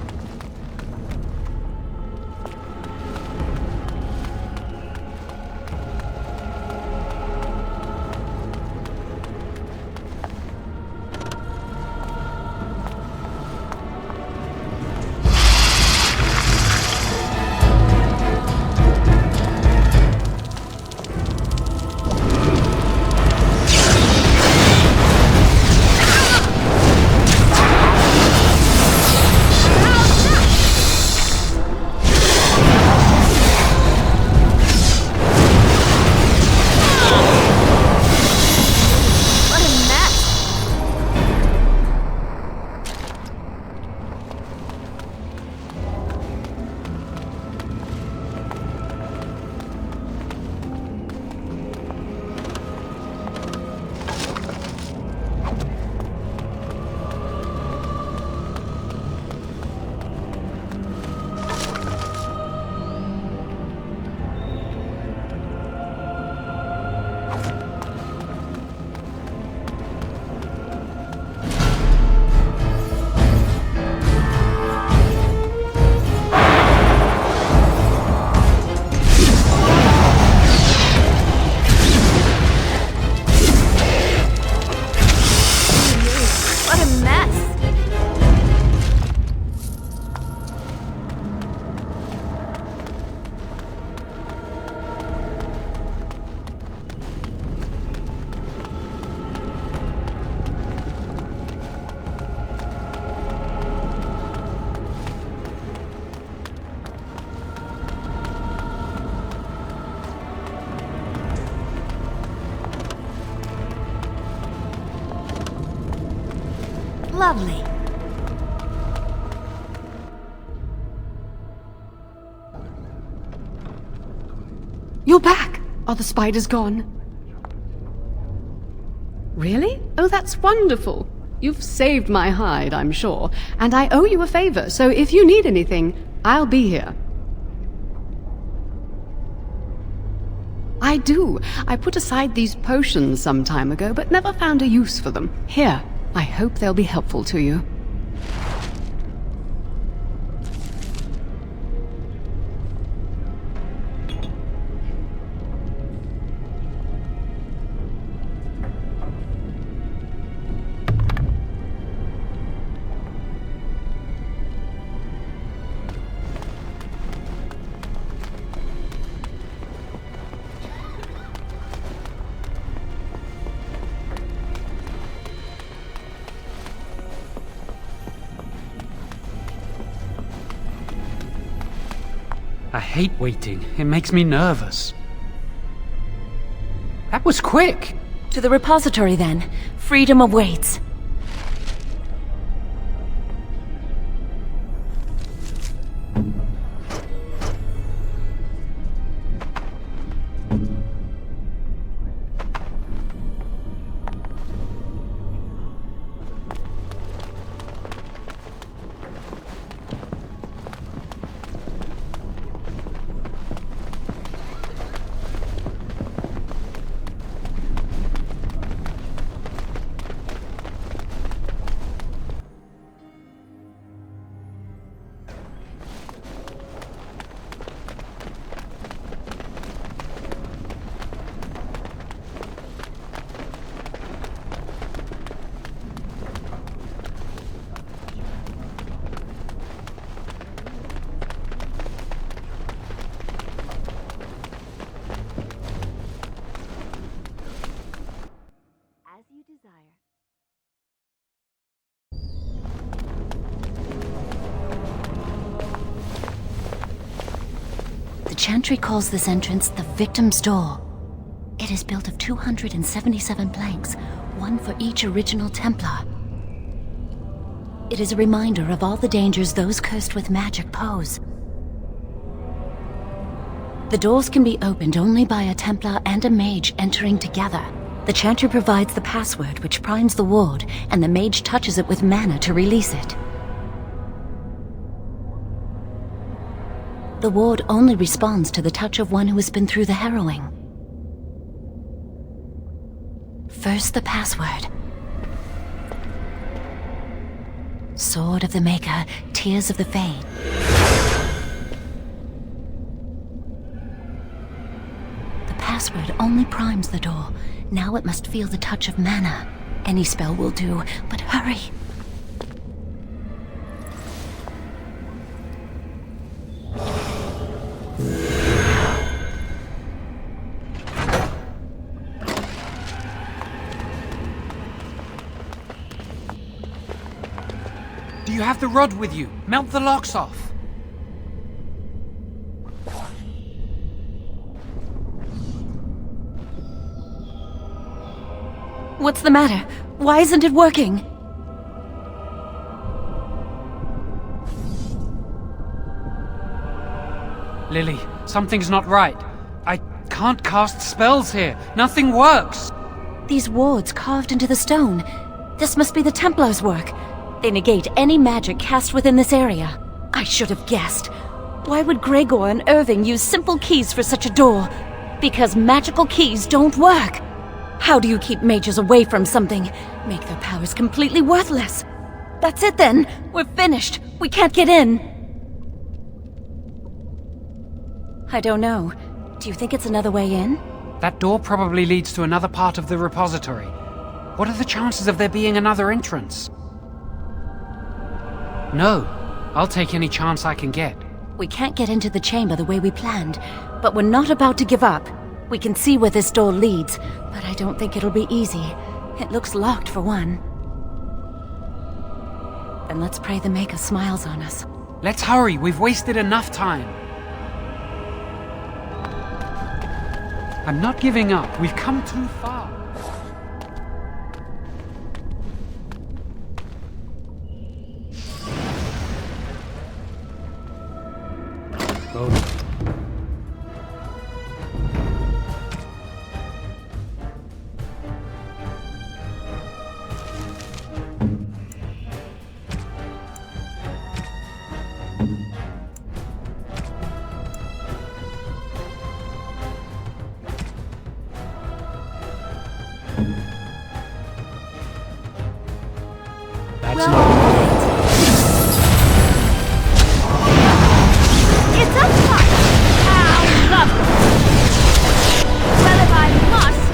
Lovely. You're back! Are the spiders gone? Really? Oh, that's wonderful. You've saved my hide, I'm sure. And I owe you a favor, so if you need anything, I'll be here. I do. I put aside these potions some time ago, but never found a use for them. Here, I hope they'll be helpful to you. I hate waiting. It makes me nervous. That was quick! To the repository, then. Freedom awaits. The Chantry calls this entrance the Victim's Door. It is built of 277 planks, one for each original Templar. It is a reminder of all the dangers those cursed with magic pose. The doors can be opened only by a Templar and a Mage entering together. The Chantry provides the password, which primes the ward, and the Mage touches it with mana to release it. The ward only responds to the touch of one who has been through the harrowing. First, the password. Sword of the Maker, Tears of the Fade. The password only primes the door. Now it must feel the touch of mana. Any spell will do, but hurry. Do you have the rod with you? Melt the locks off. What's the matter? Why isn't it working? Lily, something's not right. I can't cast spells here. Nothing works. These wards carved into the stone. This must be the Templars' work. They negate any magic cast within this area. I should have guessed. Why would Gregor and Irving use simple keys for such a door? Because magical keys don't work. How do you keep mages away from something? Make their powers completely worthless. That's it then. We're finished. We can't get in. I don't know. Do you think it's another way in? That door probably leads to another part of the repository. What are the chances of there being another entrance? No. I'll take any chance I can get. We can't get into the chamber the way we planned, but we're not about to give up. We can see where this door leads, but I don't think it'll be easy. It looks locked for one. Then let's pray the Maker smiles on us. Let's hurry. We've wasted enough time. I'm not giving up. We've come too far. It's a fight! How lovely! Well, if I must...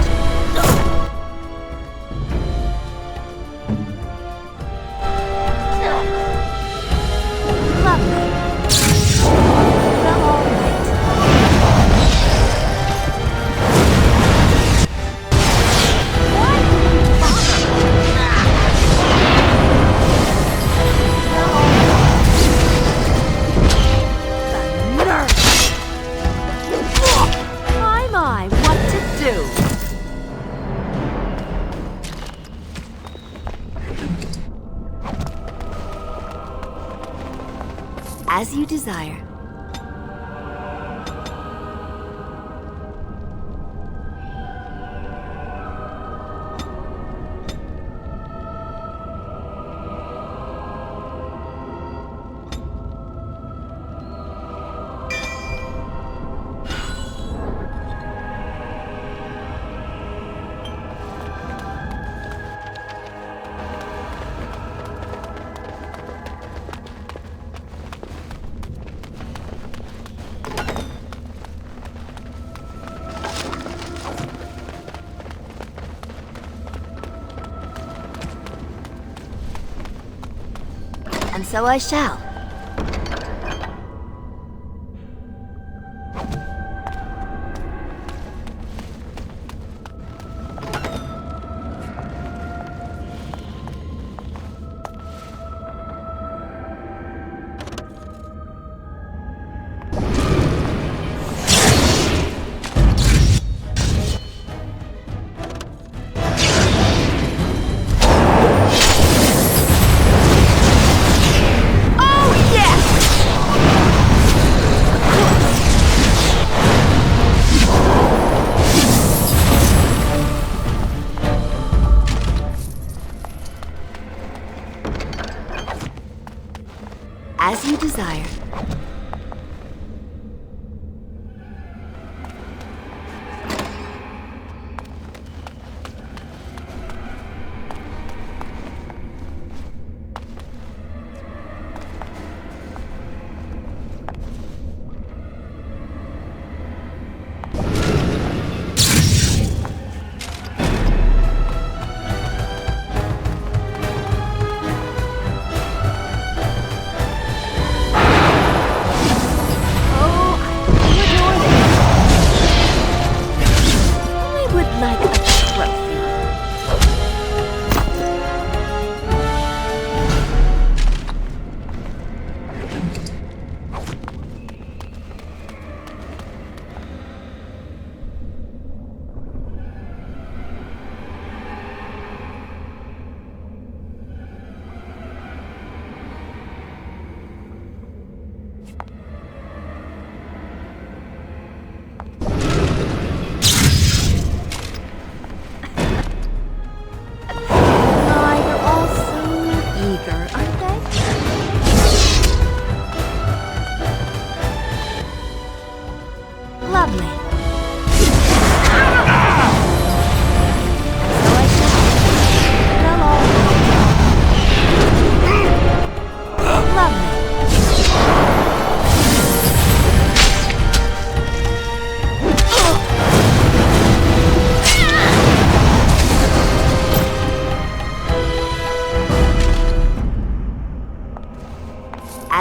Lovely. Well, all right. As you desire. And so I shall. As you desire.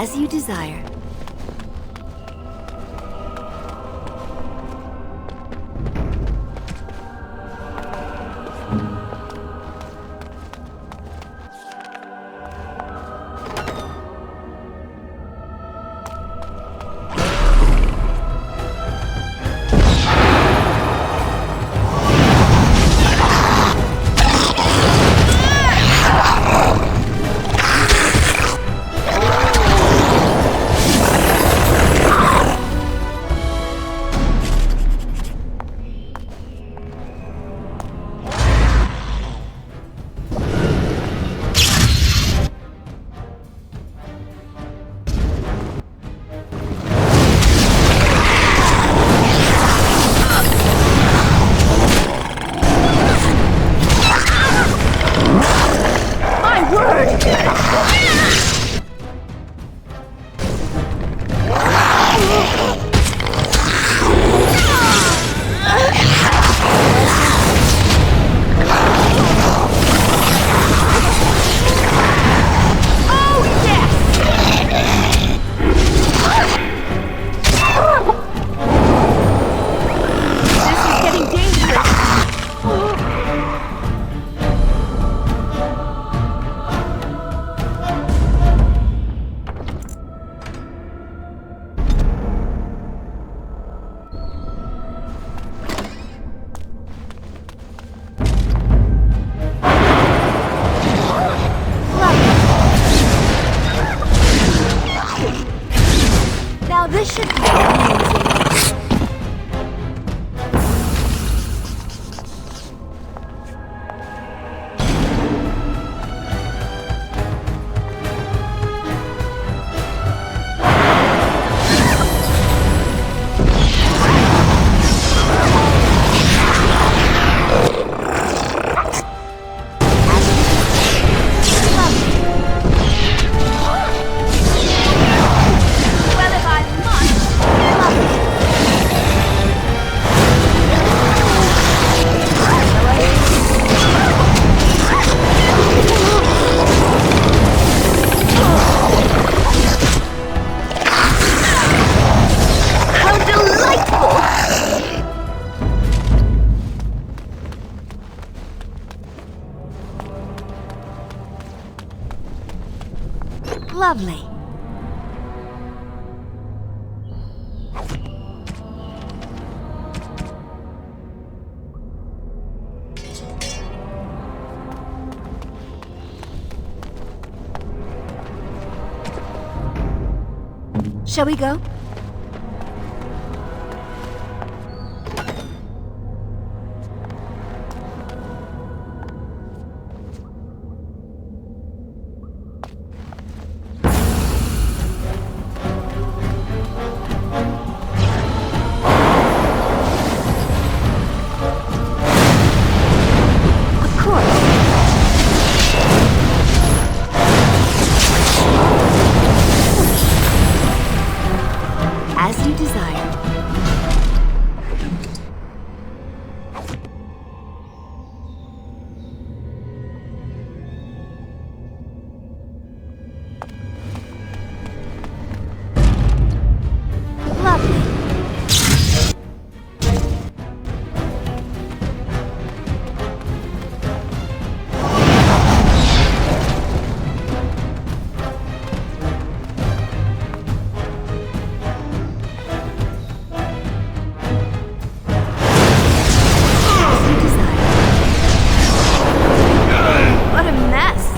As you desire. This should be amazing. Lovely. Shall we go? As you desire. Lovely. What a mess!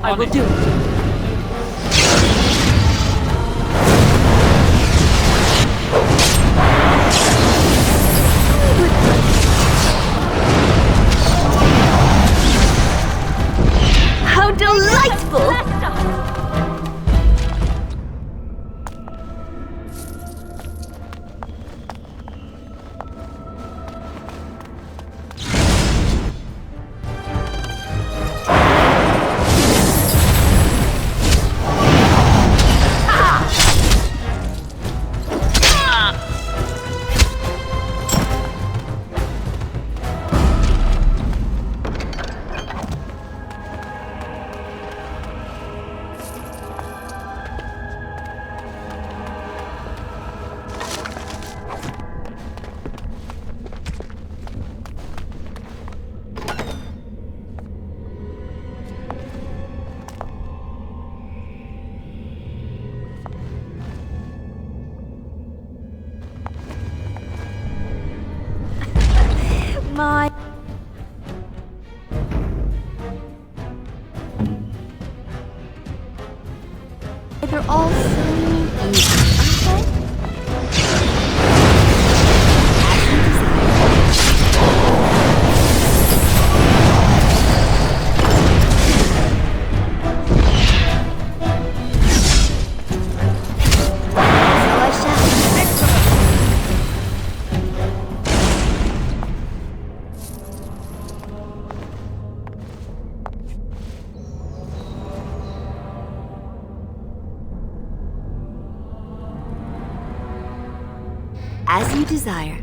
I will do it. Delightful! My... They're all so easy, aren't they? As you desire.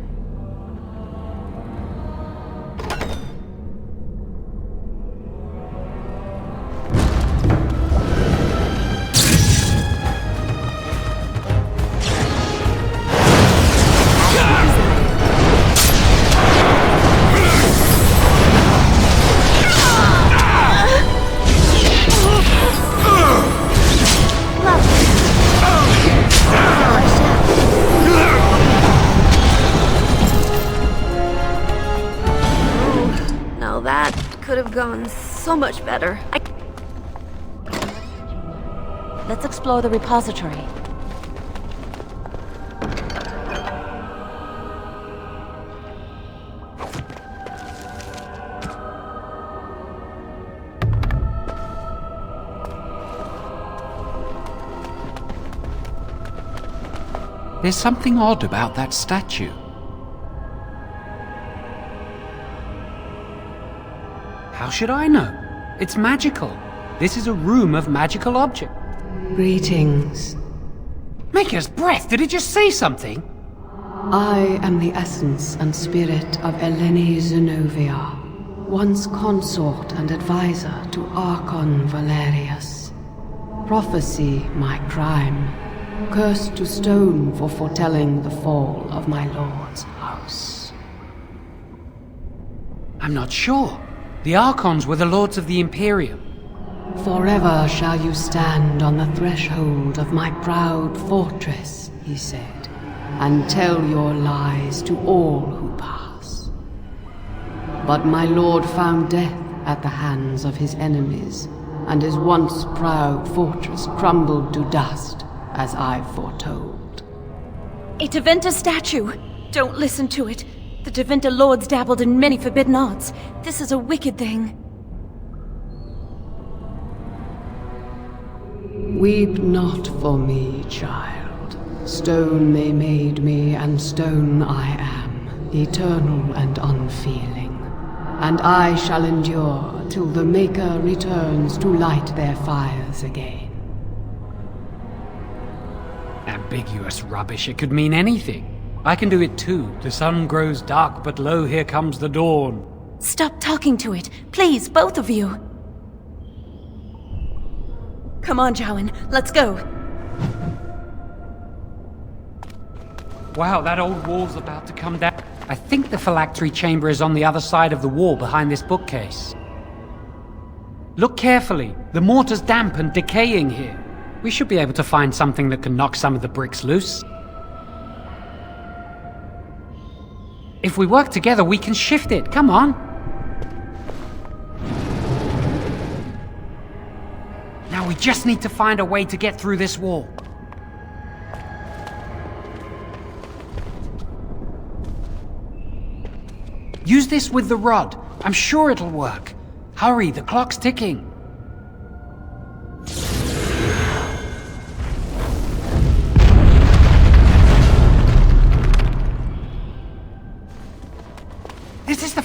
That could have gone so much better. Let's explore the repository. There's something odd about that statue. How should I know? It's magical. This is a room of magical objects. Greetings. Maker's breath, did it just say something? I am the essence and spirit of Eleni Zenobia, once consort and advisor to Archon Valerius. Prophecy my crime, cursed to stone for foretelling the fall of my lord's house. I'm not sure. The Archons were the lords of the Imperium. Forever shall you stand on the threshold of my proud fortress, he said, and tell your lies to all who pass. But my lord found death at the hands of his enemies, and his once proud fortress crumbled to dust, as I foretold. A Tevinter statue! Don't listen to it. The Tevinter lords dabbled in many forbidden arts. This is a wicked thing. Weep not for me, child. Stone they made me, and stone I am, eternal and unfeeling. And I shall endure till the Maker returns to light their fires again. Ambiguous rubbish, it could mean anything. I can do it too. The sun grows dark, but lo, here comes the dawn. Stop talking to it. Please, both of you. Come on, Jowan. Let's go. Wow, that old wall's about to come down. I think the phylactery chamber is on the other side of the wall behind this bookcase. Look carefully. The mortar's damp and decaying here. We should be able to find something that can knock some of the bricks loose. If we work together, we can shift it. Come on. Now we just need to find a way to get through this wall. Use this with the rod. I'm sure it'll work. Hurry, the clock's ticking.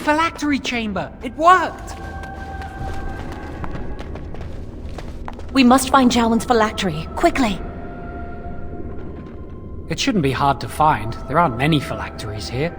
phylactery chamber! It worked! We must find Jowen's phylactery, quickly! It shouldn't be hard to find. There aren't many phylacteries here.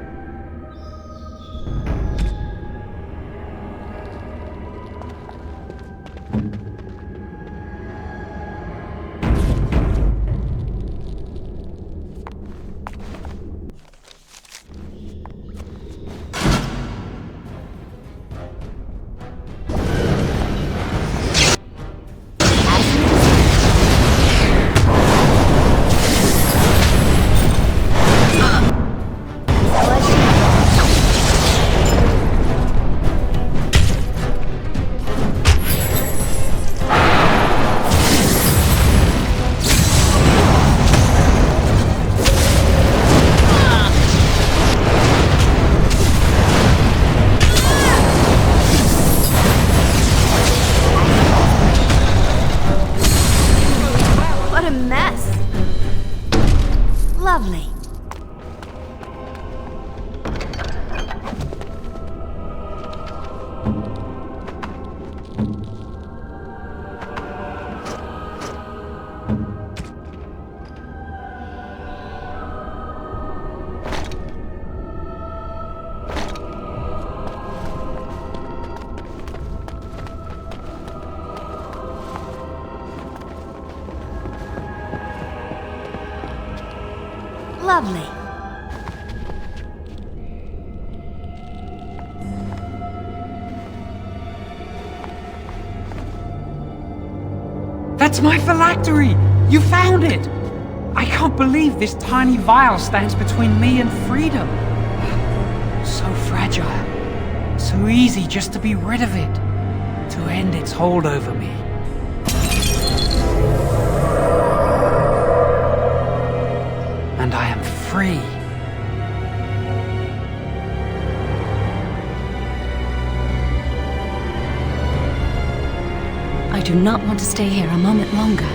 Lovely. Lovely. That's my phylactery! You found it! I can't believe this tiny vial stands between me and freedom. So fragile. So easy just to be rid of it. To end its hold over me. And I am free. I do not want to stay here a moment longer.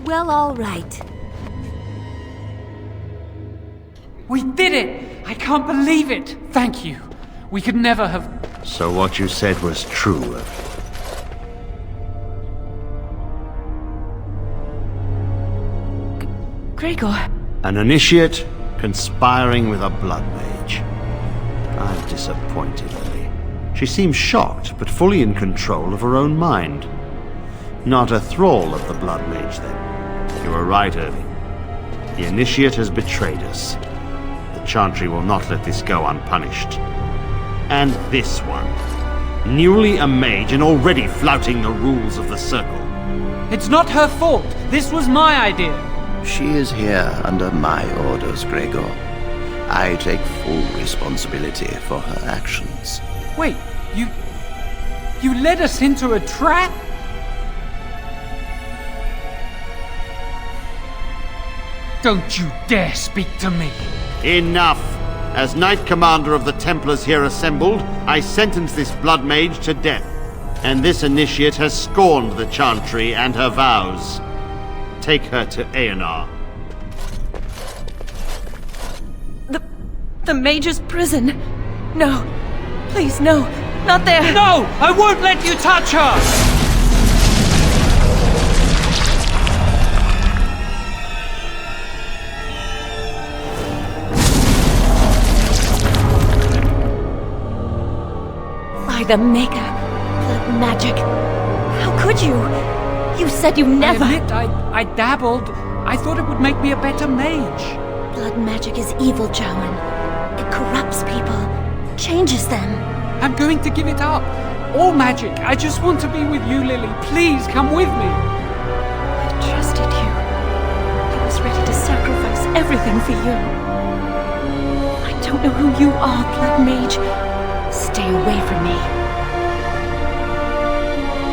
Well, all right. We did it! I can't believe it! Thank you. We could never have... So what you said was true. Gregor. An initiate conspiring with a blood mage. I'm disappointed, Lily. She seems shocked, but fully in control of her own mind. Not a thrall of the blood mage, then. You were right, Irving. The initiate has betrayed us. The Chantry will not let this go unpunished. And this one. Newly a mage and already flouting the rules of the Circle. It's not her fault. This was my idea. She is here under my orders, Gregor. I take full responsibility for her actions. Wait, you led us into a trap? Don't you dare speak to me! Enough! As Knight Commander of the Templars here assembled, I sentence this blood mage to death. And this initiate has scorned the Chantry and her vows. Take her to Aenar. The Mage's prison. No. Please, no. Not there. No! I won't let you touch her! By the Maker. Blood magic. How could you? You said you never... I admit, I dabbled. I thought it would make me a better mage. Blood magic is evil, Jowen. It corrupts people. Changes them. I'm going to give it up. All magic. I just want to be with you, Lily. Please, come with me. I trusted you. I was ready to sacrifice everything for you. I don't know who you are, Blood Mage. Stay away from me.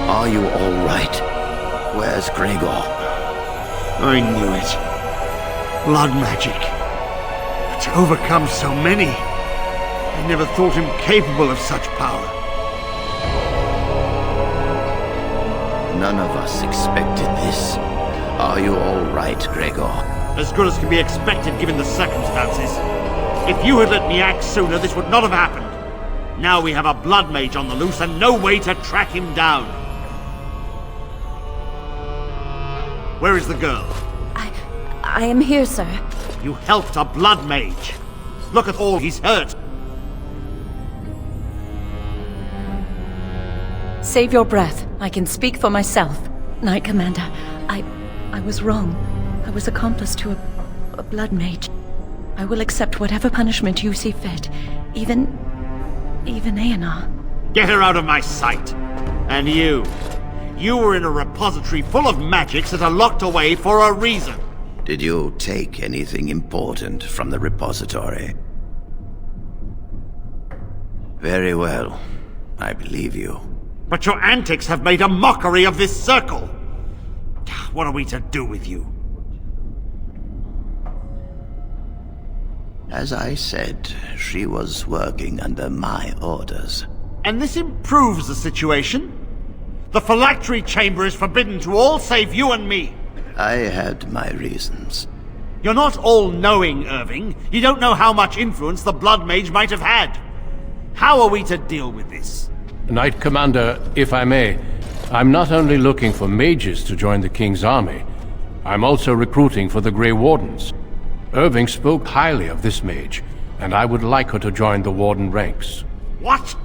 Are you all right? Where's Gregor? I knew it. Blood magic. But to overcome so many, I never thought him capable of such power. None of us expected this. Are you all right, Gregor? As good as can be expected given the circumstances. If you had let me act sooner, this would not have happened. Now we have a blood mage on the loose and no way to track him down. Where is the girl? I am here, sir. You helped a blood mage. Look at all he's hurt. Save your breath. I can speak for myself. Knight Commander, I was wrong. I was accomplice to a blood mage. I will accept whatever punishment you see fit. Even Aenar. Get her out of my sight. And you. You were in a repository full of magics that are locked away for a reason. Did you take anything important from the repository? Very well. I believe you. But your antics have made a mockery of this circle. What are we to do with you? As I said, she was working under my orders. And this improves the situation? The phylactery chamber is forbidden to all save you and me. I had my reasons. You're not all-knowing, Irving. You don't know how much influence the Blood Mage might have had. How are we to deal with this? Knight Commander, if I may, I'm not only looking for mages to join the King's army, I'm also recruiting for the Grey Wardens. Irving spoke highly of this mage, and I would like her to join the Warden ranks. What?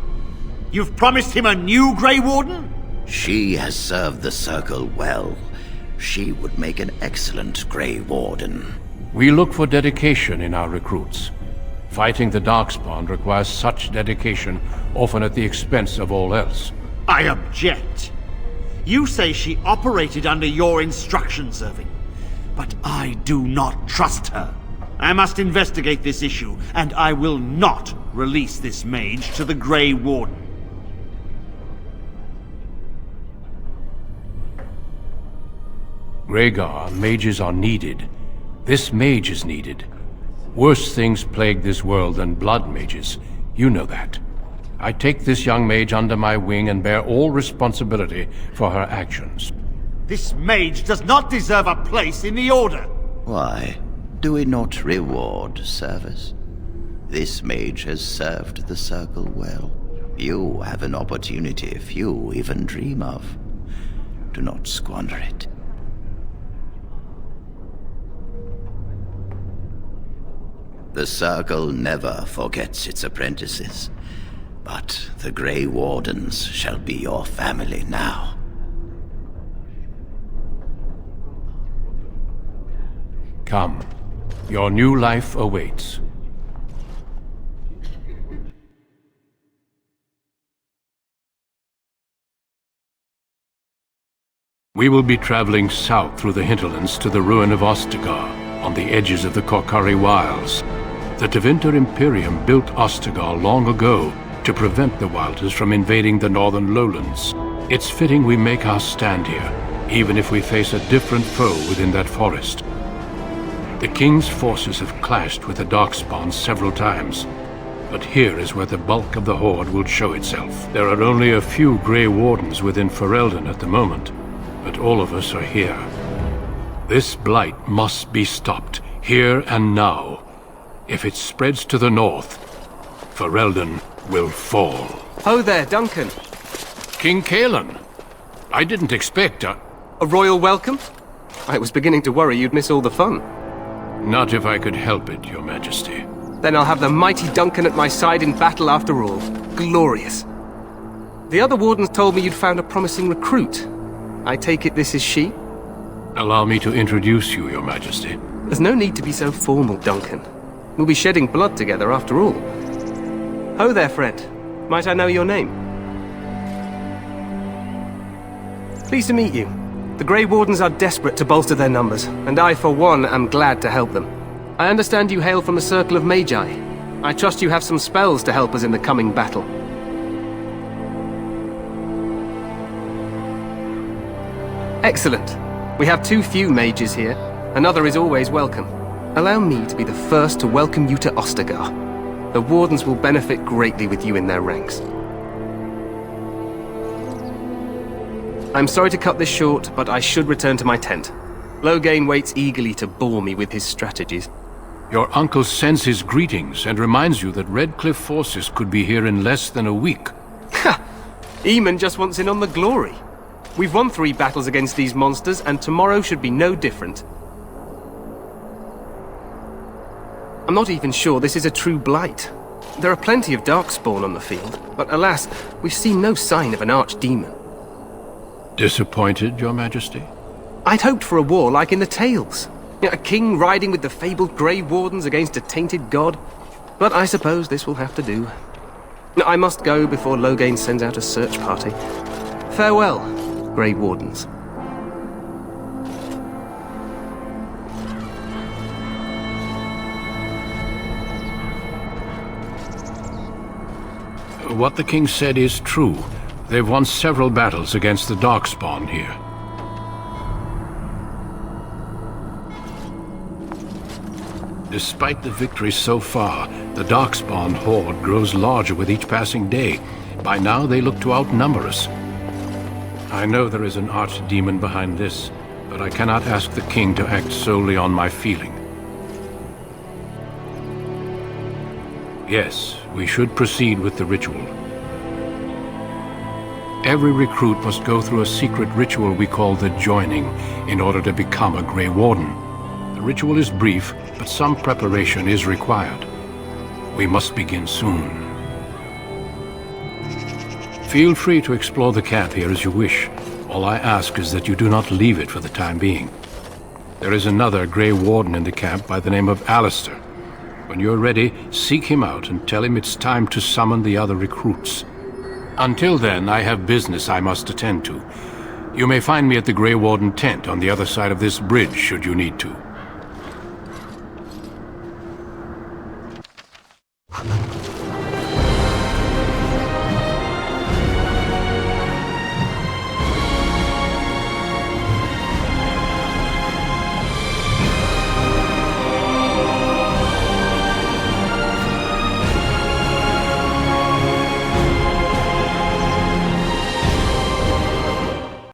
You've promised him a new Grey Warden? She has served the Circle well. She would make an excellent Grey Warden. We look for dedication in our recruits. Fighting the Darkspawn requires such dedication, often at the expense of all else. I object. You say she operated under your instructions, Irving. But I do not trust her. I must investigate this issue, and I will not release this mage to the Grey Warden. Rhaegar, mages are needed. This mage is needed. Worse things plague this world than blood mages. You know that. I take this young mage under my wing and bear all responsibility for her actions. This mage does not deserve a place in the Order. Why? Do we not reward service? This mage has served the Circle well. You have an opportunity few even dream of. Do not squander it. The Circle never forgets its apprentices, but the Grey Wardens shall be your family now. Come. Your new life awaits. We will be traveling south through the hinterlands to the ruin of Ostagar, on the edges of the Cauthrien Wilds. The Tevinter Imperium built Ostagar long ago to prevent the Wilders from invading the northern lowlands. It's fitting we make our stand here, even if we face a different foe within that forest. The King's forces have clashed with the Darkspawn several times, but here is where the bulk of the Horde will show itself. There are only a few Grey Wardens within Ferelden at the moment, but all of us are here. This blight must be stopped, here and now. If it spreads to the north, Ferelden will fall. Ho there, Duncan. King Kaelan. I didn't expect a royal welcome? I was beginning to worry you'd miss all the fun. Not if I could help it, Your Majesty. Then I'll have the mighty Duncan at my side in battle after all. Glorious. The other wardens told me you'd found a promising recruit. I take it this is she? Allow me to introduce you, Your Majesty. There's no need to be so formal, Duncan. We'll be shedding blood together after all. Ho there, friend. Might I know your name? Pleased to meet you. The Grey Wardens are desperate to bolster their numbers, and I, for one, am glad to help them. I understand you hail from a circle of Magi. I trust you have some spells to help us in the coming battle. Excellent. We have too few mages here. Another is always welcome. Allow me to be the first to welcome you to Ostagar. The Wardens will benefit greatly with you in their ranks. I'm sorry to cut this short, but I should return to my tent. Loghain waits eagerly to bore me with his strategies. Your uncle sends his greetings and reminds you that Redcliffe forces could be here in less than a week. Ha! Eamon just wants in on the glory. We've won 3 battles against these monsters, and tomorrow should be no different. I'm not even sure this is a true blight. There are plenty of darkspawn on the field, but alas, we've seen no sign of an archdemon. Disappointed, Your Majesty? I'd hoped for a war like in the tales. A king riding with the fabled Grey Wardens against a tainted god. But I suppose this will have to do. I must go before Loghain sends out a search party. Farewell, Grey Wardens. What the king said is true. They've won several battles against the Darkspawn here. Despite the victories so far, the Darkspawn horde grows larger with each passing day. By now, they look to outnumber us. I know there is an archdemon behind this, but I cannot ask the king to act solely on my feeling. Yes, we should proceed with the ritual. Every recruit must go through a secret ritual we call the Joining in order to become a Grey Warden. The ritual is brief, but some preparation is required. We must begin soon. Feel free to explore the camp here as you wish. All I ask is that you do not leave it for the time being. There is another Grey Warden in the camp by the name of Alistair. When you're ready, seek him out and tell him it's time to summon the other recruits. Until then, I have business I must attend to. You may find me at the Grey Warden tent on the other side of this bridge, should you need to.